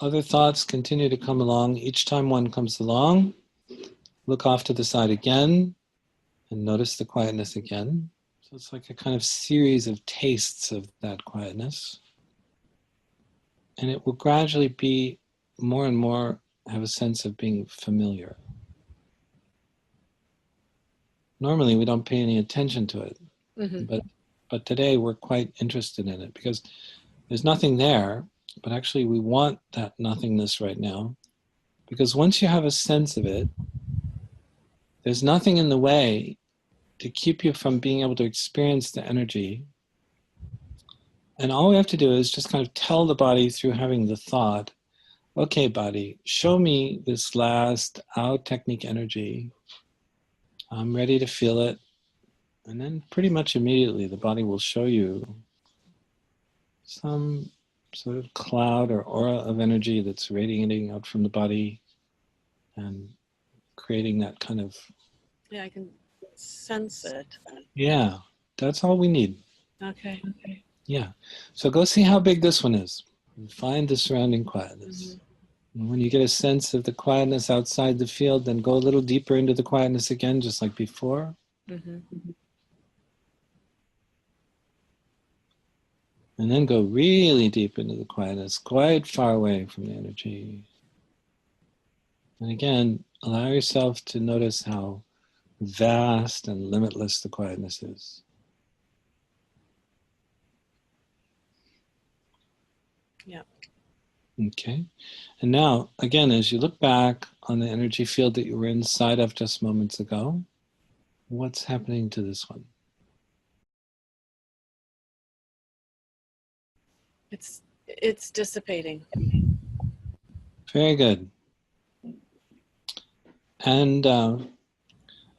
Other thoughts continue to come along. Each time one comes along, look off to the side again and notice the quietness again. So So it's like a kind of series of tastes of that quietness. And it will gradually be more and more have a sense of being familiar. Normally we don't pay any attention to it, but today we're quite interested in it because there's nothing there, but actually we want that nothingness right now, because once you have a sense of it, there's nothing in the way to keep you from being able to experience the energy. And all we have to do is just kind of tell the body through having the thought, okay, body, show me this last out technique energy. I'm ready to feel it. And then pretty much immediately the body will show you some sort of cloud or aura of energy that's radiating out from the body and creating that kind of... Yeah, I can sense it. Yeah, that's all we need. Okay. Yeah. So go see how big this one is. And find the surrounding quietness. And when you get a sense of the quietness outside the field, then go a little deeper into the quietness again, just like before. And then go really deep into the quietness, quite far away from the energy. And again, allow yourself to notice how vast and limitless the quietness is. Yeah. Okay. And now, again, as you look back on the energy field that you were inside of just moments ago, what's happening to this one? It's dissipating. Very good. And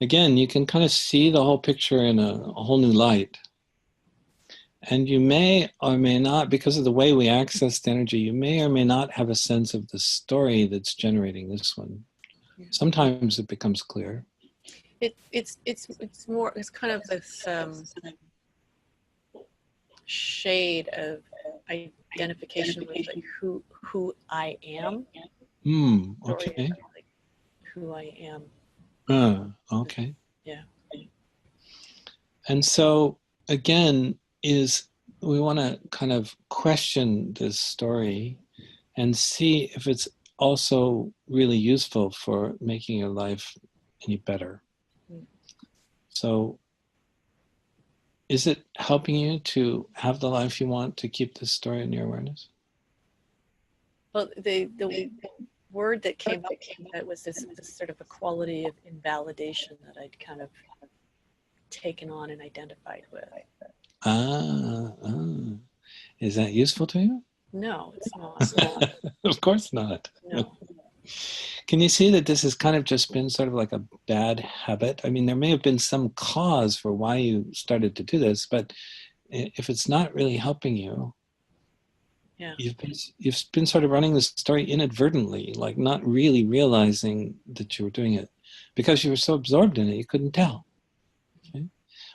again, you can kind of see the whole picture in a whole new light. And you may or may not, because of the way we access the energy, you may or may not have a sense of the story that's generating this one. Sometimes it becomes clear. It's more, it's kind of this shade of identification with like who I am. Okay. Like who I am. Okay. Yeah. And so again, we want to kind of question this story and see if it's also really useful for making your life any better. So is it helping you to have the life you want, to keep this story in your awareness? Well, the word that came up that was this sort of a quality of invalidation that I'd kind of taken on and identified with. Is that useful to you? No, it's not. Of course not. No. Can you see that this has kind of just been sort of like a bad habit? I mean, there may have been some cause for why you started to do this, but if it's not really helping you, you've been sort of running the story inadvertently, like not really realizing that you were doing it because you were so absorbed in it, you couldn't tell. Okay?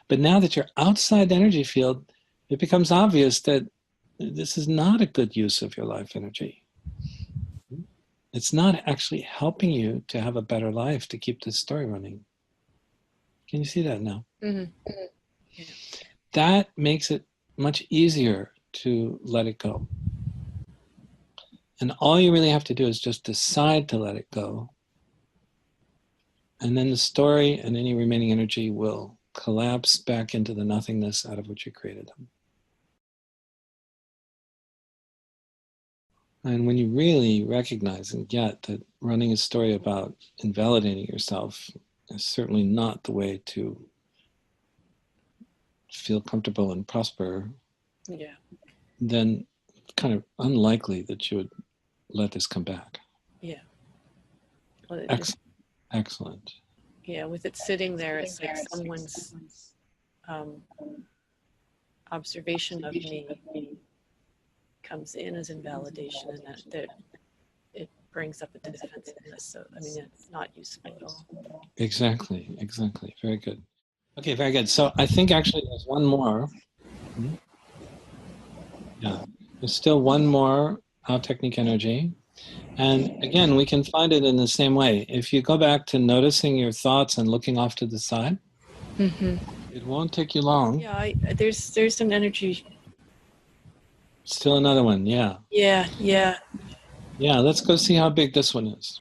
But now that you're outside the energy field, it becomes obvious that this is not a good use of your life energy. It's not actually helping you to have a better life, to keep this story running. Can you see that now? Yeah. That makes it much easier to let it go. And all you really have to do is just decide to let it go. And then the story and any remaining energy will collapse back into the nothingness out of which you created them. And when you really recognize and get that running a story about invalidating yourself is certainly not the way to feel comfortable and prosper, then it's kind of unlikely that you would let this come back. Yeah. Well, Excellent. Yeah, with it sitting there, it's like someone's observation of me comes in as invalidation, and that it brings up a defensiveness. So, I mean, it's not useful at all. Exactly. Very good. Okay, very good. So I think actually there's one more. Yeah, there's still one more out technique energy. And again, we can find it in the same way. If you go back to noticing your thoughts and looking off to the side, It won't take you long. Yeah, there's an energy. Still another one, yeah. Yeah. Yeah, let's go see how big this one is.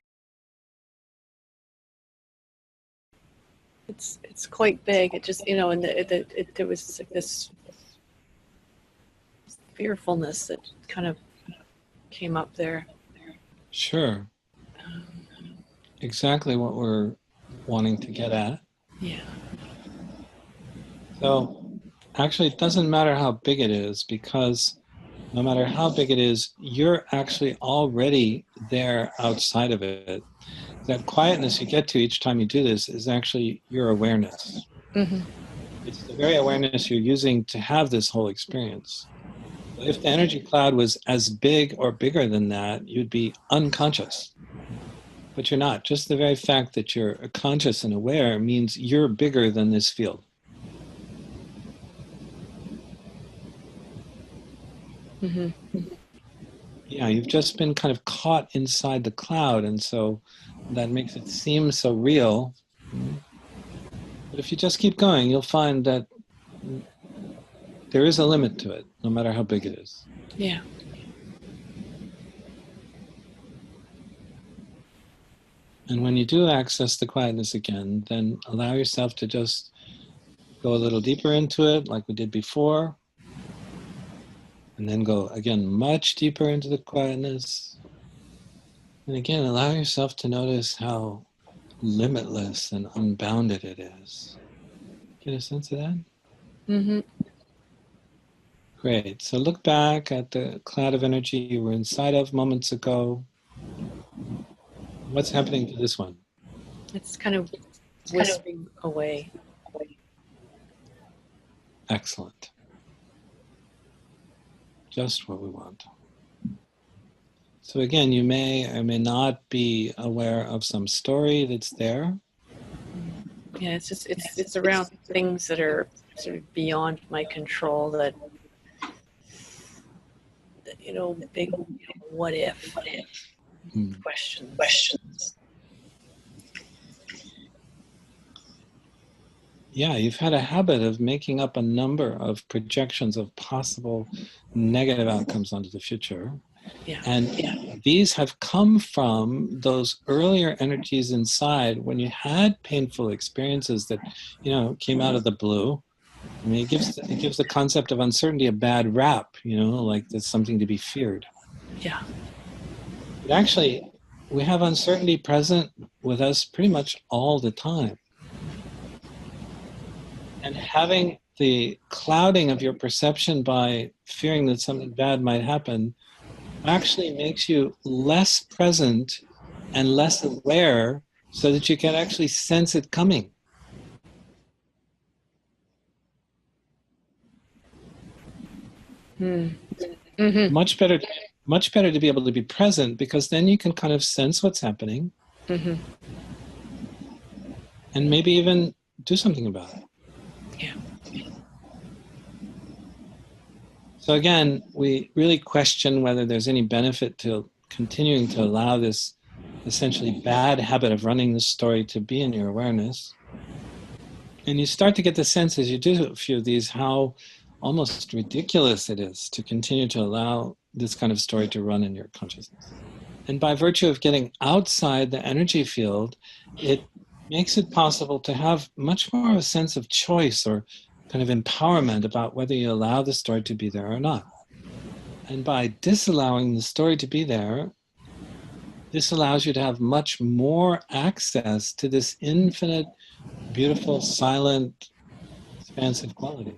It's quite big. It just, and there was this fearfulness that kind of came up there. Sure. Exactly what we're wanting to get at. Yeah. So actually, it doesn't matter how big it is, because no matter how big it is, you're actually already there outside of it. That quietness you get to each time you do this is actually your awareness. Mm-hmm. It's the very awareness you're using to have this whole experience. But if the energy cloud was as big or bigger than that, you'd be unconscious. But you're not. Just the very fact that you're conscious and aware means you're bigger than this field. Mm-hmm. Yeah, you've just been kind of caught inside the cloud, and so that makes it seem so real. But if you just keep going, you'll find that there is a limit to it, no matter how big it is. Yeah. And when you do access the quietness again, then allow yourself to just go a little deeper into it, like we did before. And then go again much deeper into the quietness. And again, allow yourself to notice how limitless and unbounded it is. Get a sense of that? Mm-hmm. Great. So look back at the cloud of energy you were inside of moments ago. What's happening to this one? It's kind of wisping away. Excellent. Just what we want. So again, you may or may not be aware of some story that's there. Yeah, it's around things that are sort of beyond my control, that big what if questions. Yeah, you've had a habit of making up a number of projections of possible negative outcomes onto the future. Yeah. And these have come from those earlier energies inside when you had painful experiences that, came out of the blue. I mean, it gives the concept of uncertainty a bad rap, like there's something to be feared. Yeah. But actually, we have uncertainty present with us pretty much all the time. And having the clouding of your perception by fearing that something bad might happen actually makes you less present and less aware, so that you can actually sense it coming. Mm-hmm. Much better to be able to be present, because then you can kind of sense what's happening. Mm-hmm. And maybe even do something about it. Yeah. So again, we really question whether there's any benefit to continuing to allow this essentially bad habit of running the story to be in your awareness. And you start to get the sense as you do a few of these how almost ridiculous it is to continue to allow this kind of story to run in your consciousness. And by virtue of getting outside the energy field, it makes it possible to have much more of a sense of choice or kind of empowerment about whether you allow the story to be there or not. And by disallowing the story to be there, this allows you to have much more access to this infinite, beautiful, silent, expansive quality.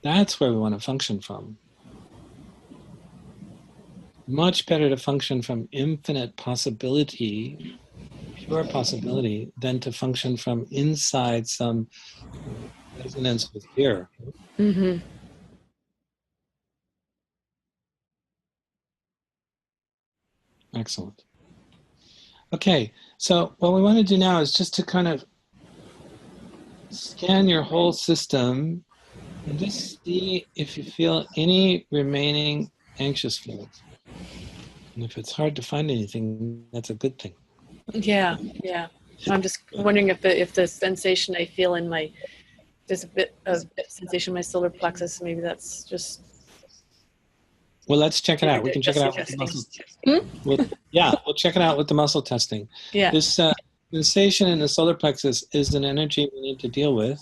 That's where we want to function from. Much better to function from infinite possibility, pure possibility, than to function from inside some resonance with fear. Mm-hmm. Excellent. Okay, so what we want to do now is just to kind of scan your whole system and just see if you feel any remaining anxious feelings. And if it's hard to find anything, that's a good thing. Yeah, yeah. I'm just wondering if the sensation I feel in there's a bit of sensation in my solar plexus. Maybe that's just. Well, let's check it out. We can check it out with the muscle. We'll check it out with the muscle testing. Yeah. This sensation in the solar plexus is an energy we need to deal with.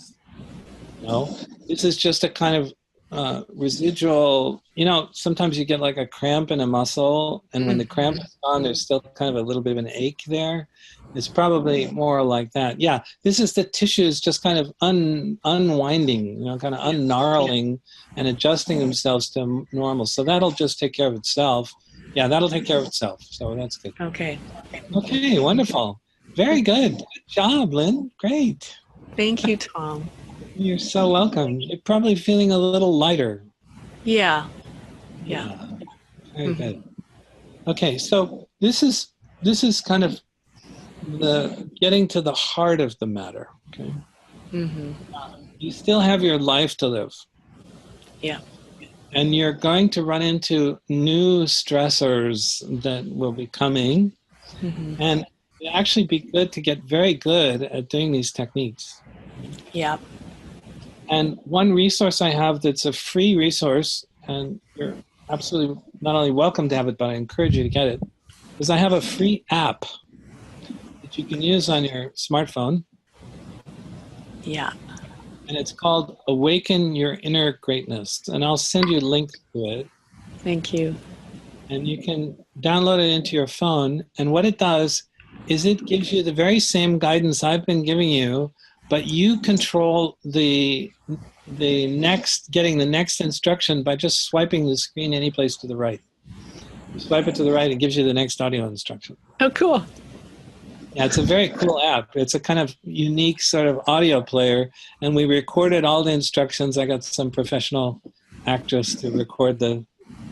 No, this is just a kind of residual. Sometimes you get like a cramp in a muscle, and when the cramp is gone, there's still kind of a little bit of an ache there. It's probably more like that. Yeah, this is the tissues just kind of unwinding, kind of ungnarling and adjusting themselves to normal. So that'll just take care of itself. Yeah, that'll take care of itself. So that's good. Okay. Okay, wonderful. Very good. Good job, Lynne. Great. Thank you, Tom. You're so welcome. You're probably feeling a little lighter. Yeah. Very good. Okay, so this is kind of the getting to the heart of the matter. Okay. You still have your life to live. Yeah. And you're going to run into new stressors that will be coming. And it'd actually be good to get very good at doing these techniques. Yeah. And one resource I have that's a free resource, and you're absolutely not only welcome to have it, but I encourage you to get it, is I have a free app that you can use on your smartphone. Yeah. And it's called Awaken Your Inner Greatness. And I'll send you a link to it. Thank you. And you can download it into your phone. And what it does is it gives you the very same guidance I've been giving you, but you control getting the next instruction by just swiping the screen any place to the right. You swipe it to the right, it gives you the next audio instruction. Oh, cool. Yeah, it's a very cool app. It's a kind of unique sort of audio player, and we recorded all the instructions. I got some professional actress to record the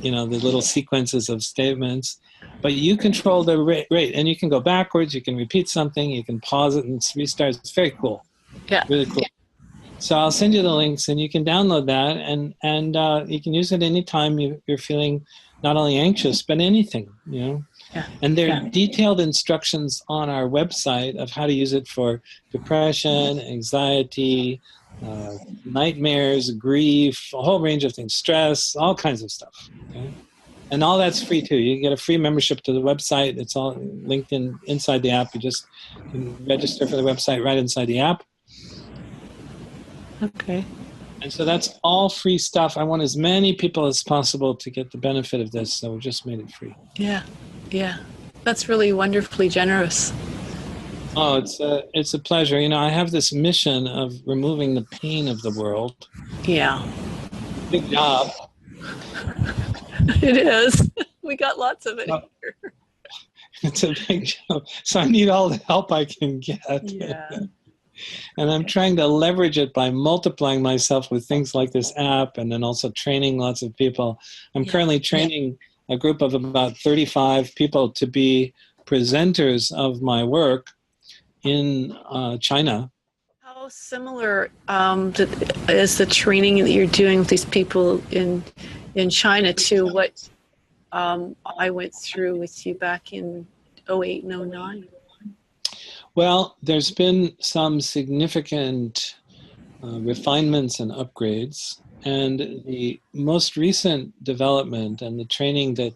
little sequences of statements, but you control the rate, and you can go backwards, you can repeat something, you can pause it and restart. It's very cool. Yeah. Really cool. So I'll send you the links, and you can download that, and you can use it anytime you're feeling not only anxious, but anything, Yeah. And there are detailed instructions on our website of how to use it for depression, anxiety, nightmares, grief, a whole range of things, stress, all kinds of stuff. Okay? And all that's free too. You get a free membership to the website. It's all linked inside the app. You just can register for the website right inside the app. Okay. And so that's all free stuff. I want as many people as possible to get the benefit of this, so we just made it free. Yeah. That's really wonderfully generous. Oh, it's a pleasure. I have this mission of removing the pain of the world. Yeah. Big job. It is. We got lots of it here. It's a big job. So I need all the help I can get. Yeah. And I'm trying to leverage it by multiplying myself with things like this app, and then also training lots of people. I'm currently training a group of about 35 people to be presenters of my work in China. How similar is the training that you're doing with these people in China to what I went through with you back in 2008 and 2009? Well, there's been some significant refinements and upgrades. And the most recent development and the training that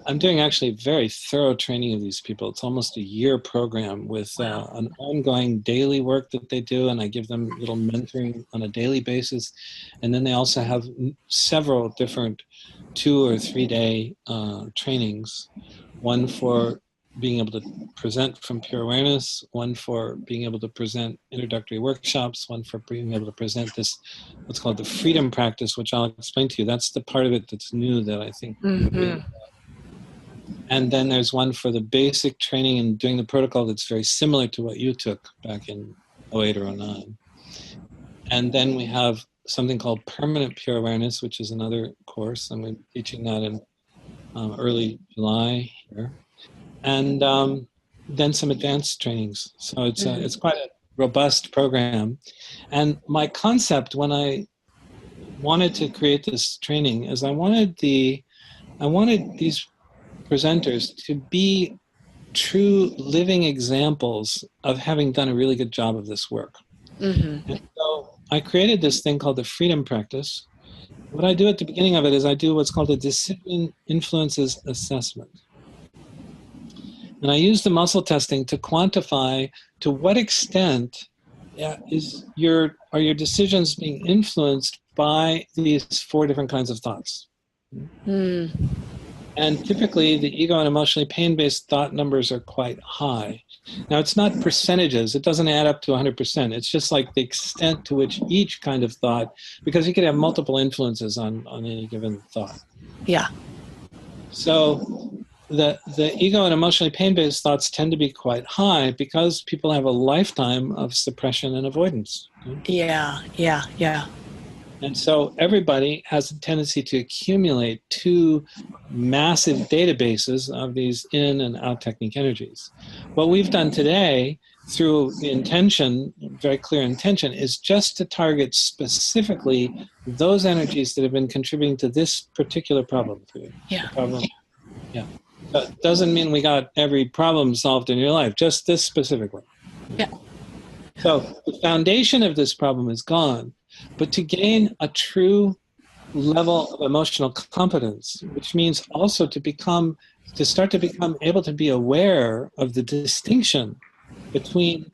I'm doing, actually very thorough training of these people. It's almost a year program with an ongoing daily work that they do, and I give them little mentoring on a daily basis. And then they also have several different 2 or 3 day trainings, one for being able to present from pure awareness, one for being able to present introductory workshops, one for being able to present this, what's called the freedom practice, which I'll explain to you. That's the part of it that's new that I think. And then there's one for the basic training and doing the protocol that's very similar to what you took back in 2008 or 2009. And then we have something called Permanent Pure Awareness, which is another course, and we're teaching that in early July here. And then some advanced trainings. So it's quite a robust program. And my concept when I wanted to create this training is I wanted the I wanted these presenters to be true living examples of having done a really good job of this work. Mm-hmm. And so I created this thing called the freedom practice. What I do at the beginning of it is I do what's called a decision influences assessment. And I use the muscle testing to quantify to what extent are your decisions being influenced by these 4 different kinds of thoughts. Mm. And typically, the ego and emotionally pain-based thought numbers are quite high. Now, it's not percentages. It doesn't add up to 100%. It's just like the extent to which each kind of thought, because you could have multiple influences on any given thought. Yeah. So the ego and emotionally pain-based thoughts tend to be quite high because people have a lifetime of suppression and avoidance. Yeah. And so everybody has a tendency to accumulate 2 massive databases of these in and out technique energies. What we've done today through the intention, very clear intention, is just to target specifically those energies that have been contributing to this particular problem for you. Yeah. Yeah. That doesn't mean we got every problem solved in your life, just this specifically. Yeah. So the foundation of this problem is gone. But to gain a true level of emotional competence, which means also to start to become able to be aware of the distinction between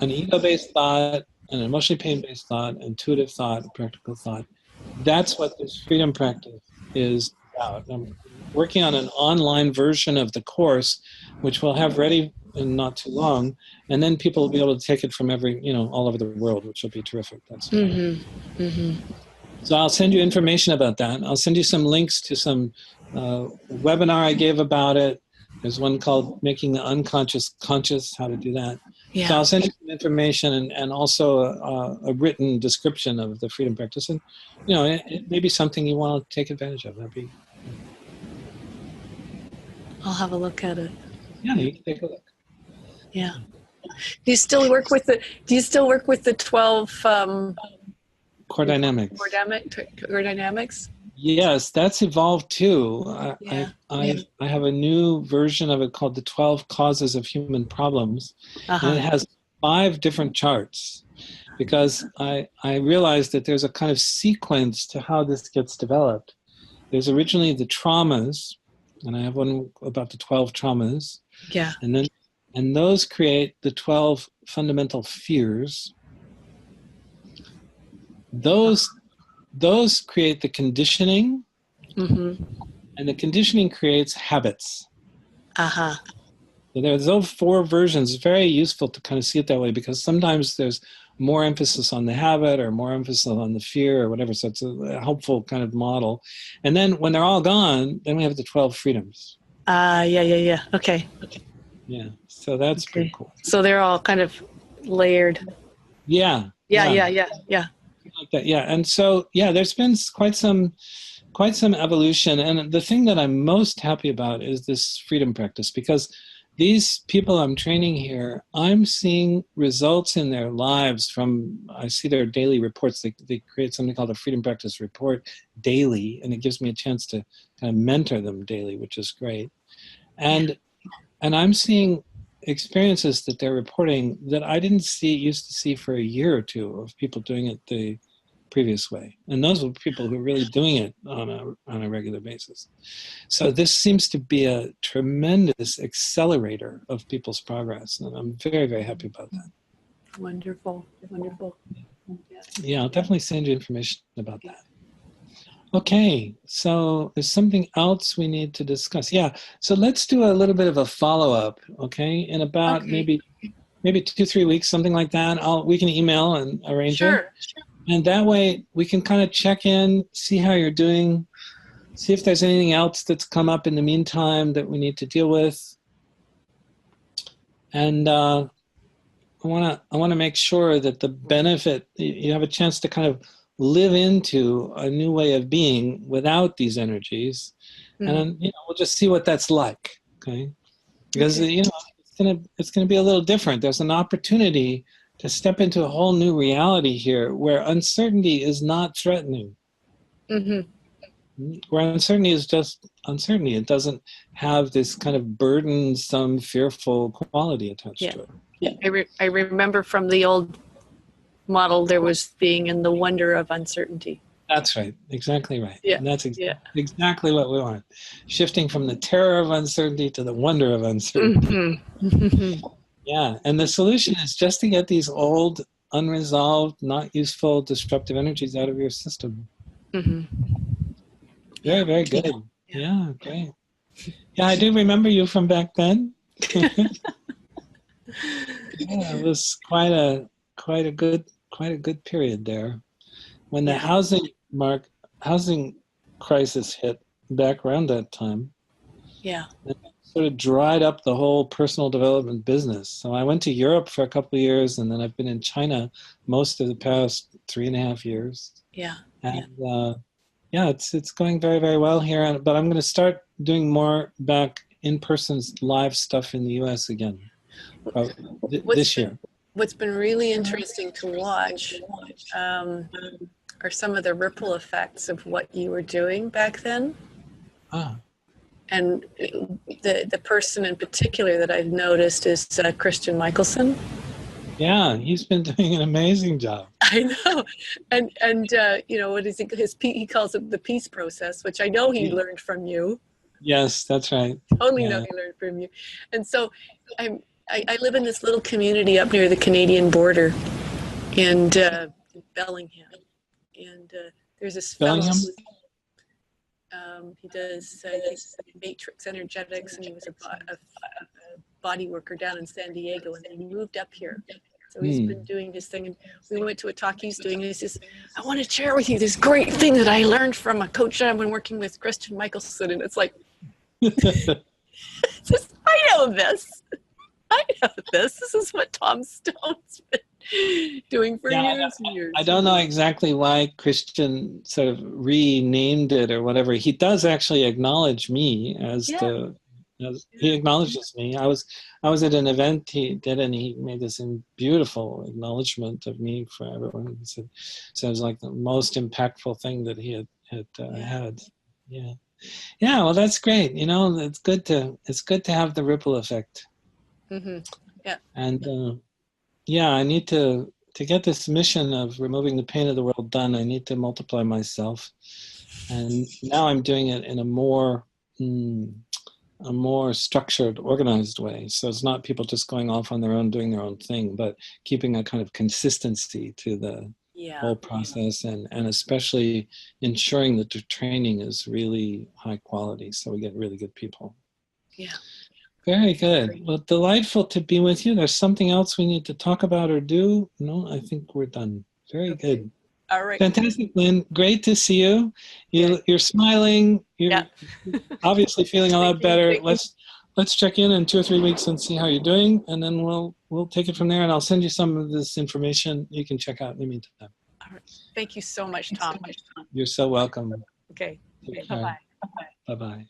an ego-based thought, an emotionally pain-based thought, intuitive thought, practical thought. That's what this freedom practice is about. I'm working on an online version of the course, which we'll have ready in not too long, and then people will be able to take it from all over the world, which will be terrific. That's So I'll send you information about that. I'll send you some links to some webinar I gave about it. There's one called Making the Unconscious Conscious, how to do that. Yeah. So I'll send you some information and also a written description of the freedom practice. And, it may be something you want to take advantage of. I'll have a look at it. Yeah, you can take a look. Yeah. Do you still work with the 12 Core dynamics? Core dynamics? Yes, that's evolved too. Yeah. I have a new version of it called the 12 Causes of Human Problems. And it has 5 different charts because I realized that there's a kind of sequence to how this gets developed. There's originally the traumas, and I have one about the 12 traumas. Yeah. And those create the 12 fundamental fears. Those create the conditioning, and the conditioning creates habits. So there's those 4 versions. It's very useful to kind of see it that way because sometimes there's more emphasis on the habit or more emphasis on the fear or whatever. So it's a helpful kind of model. And then when they're all gone, then we have the 12 freedoms. Yeah. Okay. Yeah. So that's pretty cool. So they're all kind of layered. Yeah. Yeah. Like that. Yeah. And so, there's been quite some evolution. And the thing that I'm most happy about is this freedom practice because these people I'm training here, I'm seeing results in their lives I see their daily reports. They create something called a freedom practice report daily, and it gives me a chance to kind of mentor them daily, which is great. And I'm seeing experiences that they're reporting that I used to see for a year or 2 of people doing it the previous way. And those were people who are really doing it on a regular basis. So this seems to be a tremendous accelerator of people's progress. And I'm very, very happy about that. Wonderful. Yeah, I'll definitely send you information about that. Okay, so there's something else we need to discuss. Yeah, so let's do a little bit of a follow-up, okay? In about maybe 2-3 weeks, something like that. We can email and arrange it. Sure. And that way we can kind of check in, see how you're doing, see if there's anything else that's come up in the meantime that we need to deal with. And I want to make sure that the benefit, you have a chance to kind of live into a new way of being without these energies. And we'll just see what that's like, okay? Because it's gonna be a little different. There's an opportunity to step into a whole new reality here where uncertainty is not threatening. Where uncertainty is just uncertainty. It doesn't have this kind of burdensome, fearful quality attached to it. Yeah. I remember from the old model, there was being in the wonder of uncertainty. That's right. Exactly right. Yeah. And that's exactly what we want. Shifting from the terror of uncertainty to the wonder of uncertainty. Mm-hmm. Yeah. And the solution is just to get these old, unresolved, not useful, disruptive energies out of your system. Mm-hmm. Very, very good. Yeah, great. Yeah, I do remember you from back then. Yeah, it was quite a good period there. When the housing crisis hit back around that time, it sort of dried up the whole personal development business. So I went to Europe for a couple of years, and then I've been in China most of the past 3.5 years. And it's going very, very well here. But I'm going to start doing more back in-person live stuff in the U.S. again this year. What's been really interesting to watch are some of the ripple effects of what you were doing back then. And the person in particular that I've noticed is Christian Michelson. Yeah, he's been doing an amazing job. I know, and what is it? He calls it the peace process, which I know he learned from you. Yes, that's right. Totally know he learned from you, and so I live in this little community up near the Canadian border, in Bellingham, and there's this fellow. He does matrix energetics, and he was a body worker down in San Diego, and then he moved up here. So he's been doing this thing, and we went to a talk he's doing, and he says, I want to share with you this great thing that I learned from a coach that I've been working with, Christian Michelson. And it's like, I know this. This is what Tom Stone's been doing for years and years. I don't know exactly why Christian sort of renamed it or whatever. He does actually acknowledge me as he acknowledges me. I was at an event he did, and he made this beautiful acknowledgement of me for everyone. He said it was like the most impactful thing that he had had. Yeah. Well, that's great. It's good to have the ripple effect. Mm-hmm. Yeah. And I need to get this mission of removing the pain of the world done. I need to multiply myself, and now I'm doing it in a more structured, organized way. So it's not people just going off on their own, doing their own thing, but keeping a kind of consistency to the whole process, and especially ensuring that the training is really high quality, so we get really good people. Yeah. Very good. Well, delightful to be with you. There's something else we need to talk about or do? No, I think we're done. Very good. All right. Fantastic, Lynne. Great to see you. You're smiling. You're obviously feeling a lot better. Let's check in 2 or 3 weeks and see how you're doing, and then we'll take it from there. And I'll send you some of this information you can check out in the meantime. All right. Thank you so much, Tom. You're so welcome. Okay. Bye-bye. Bye-bye.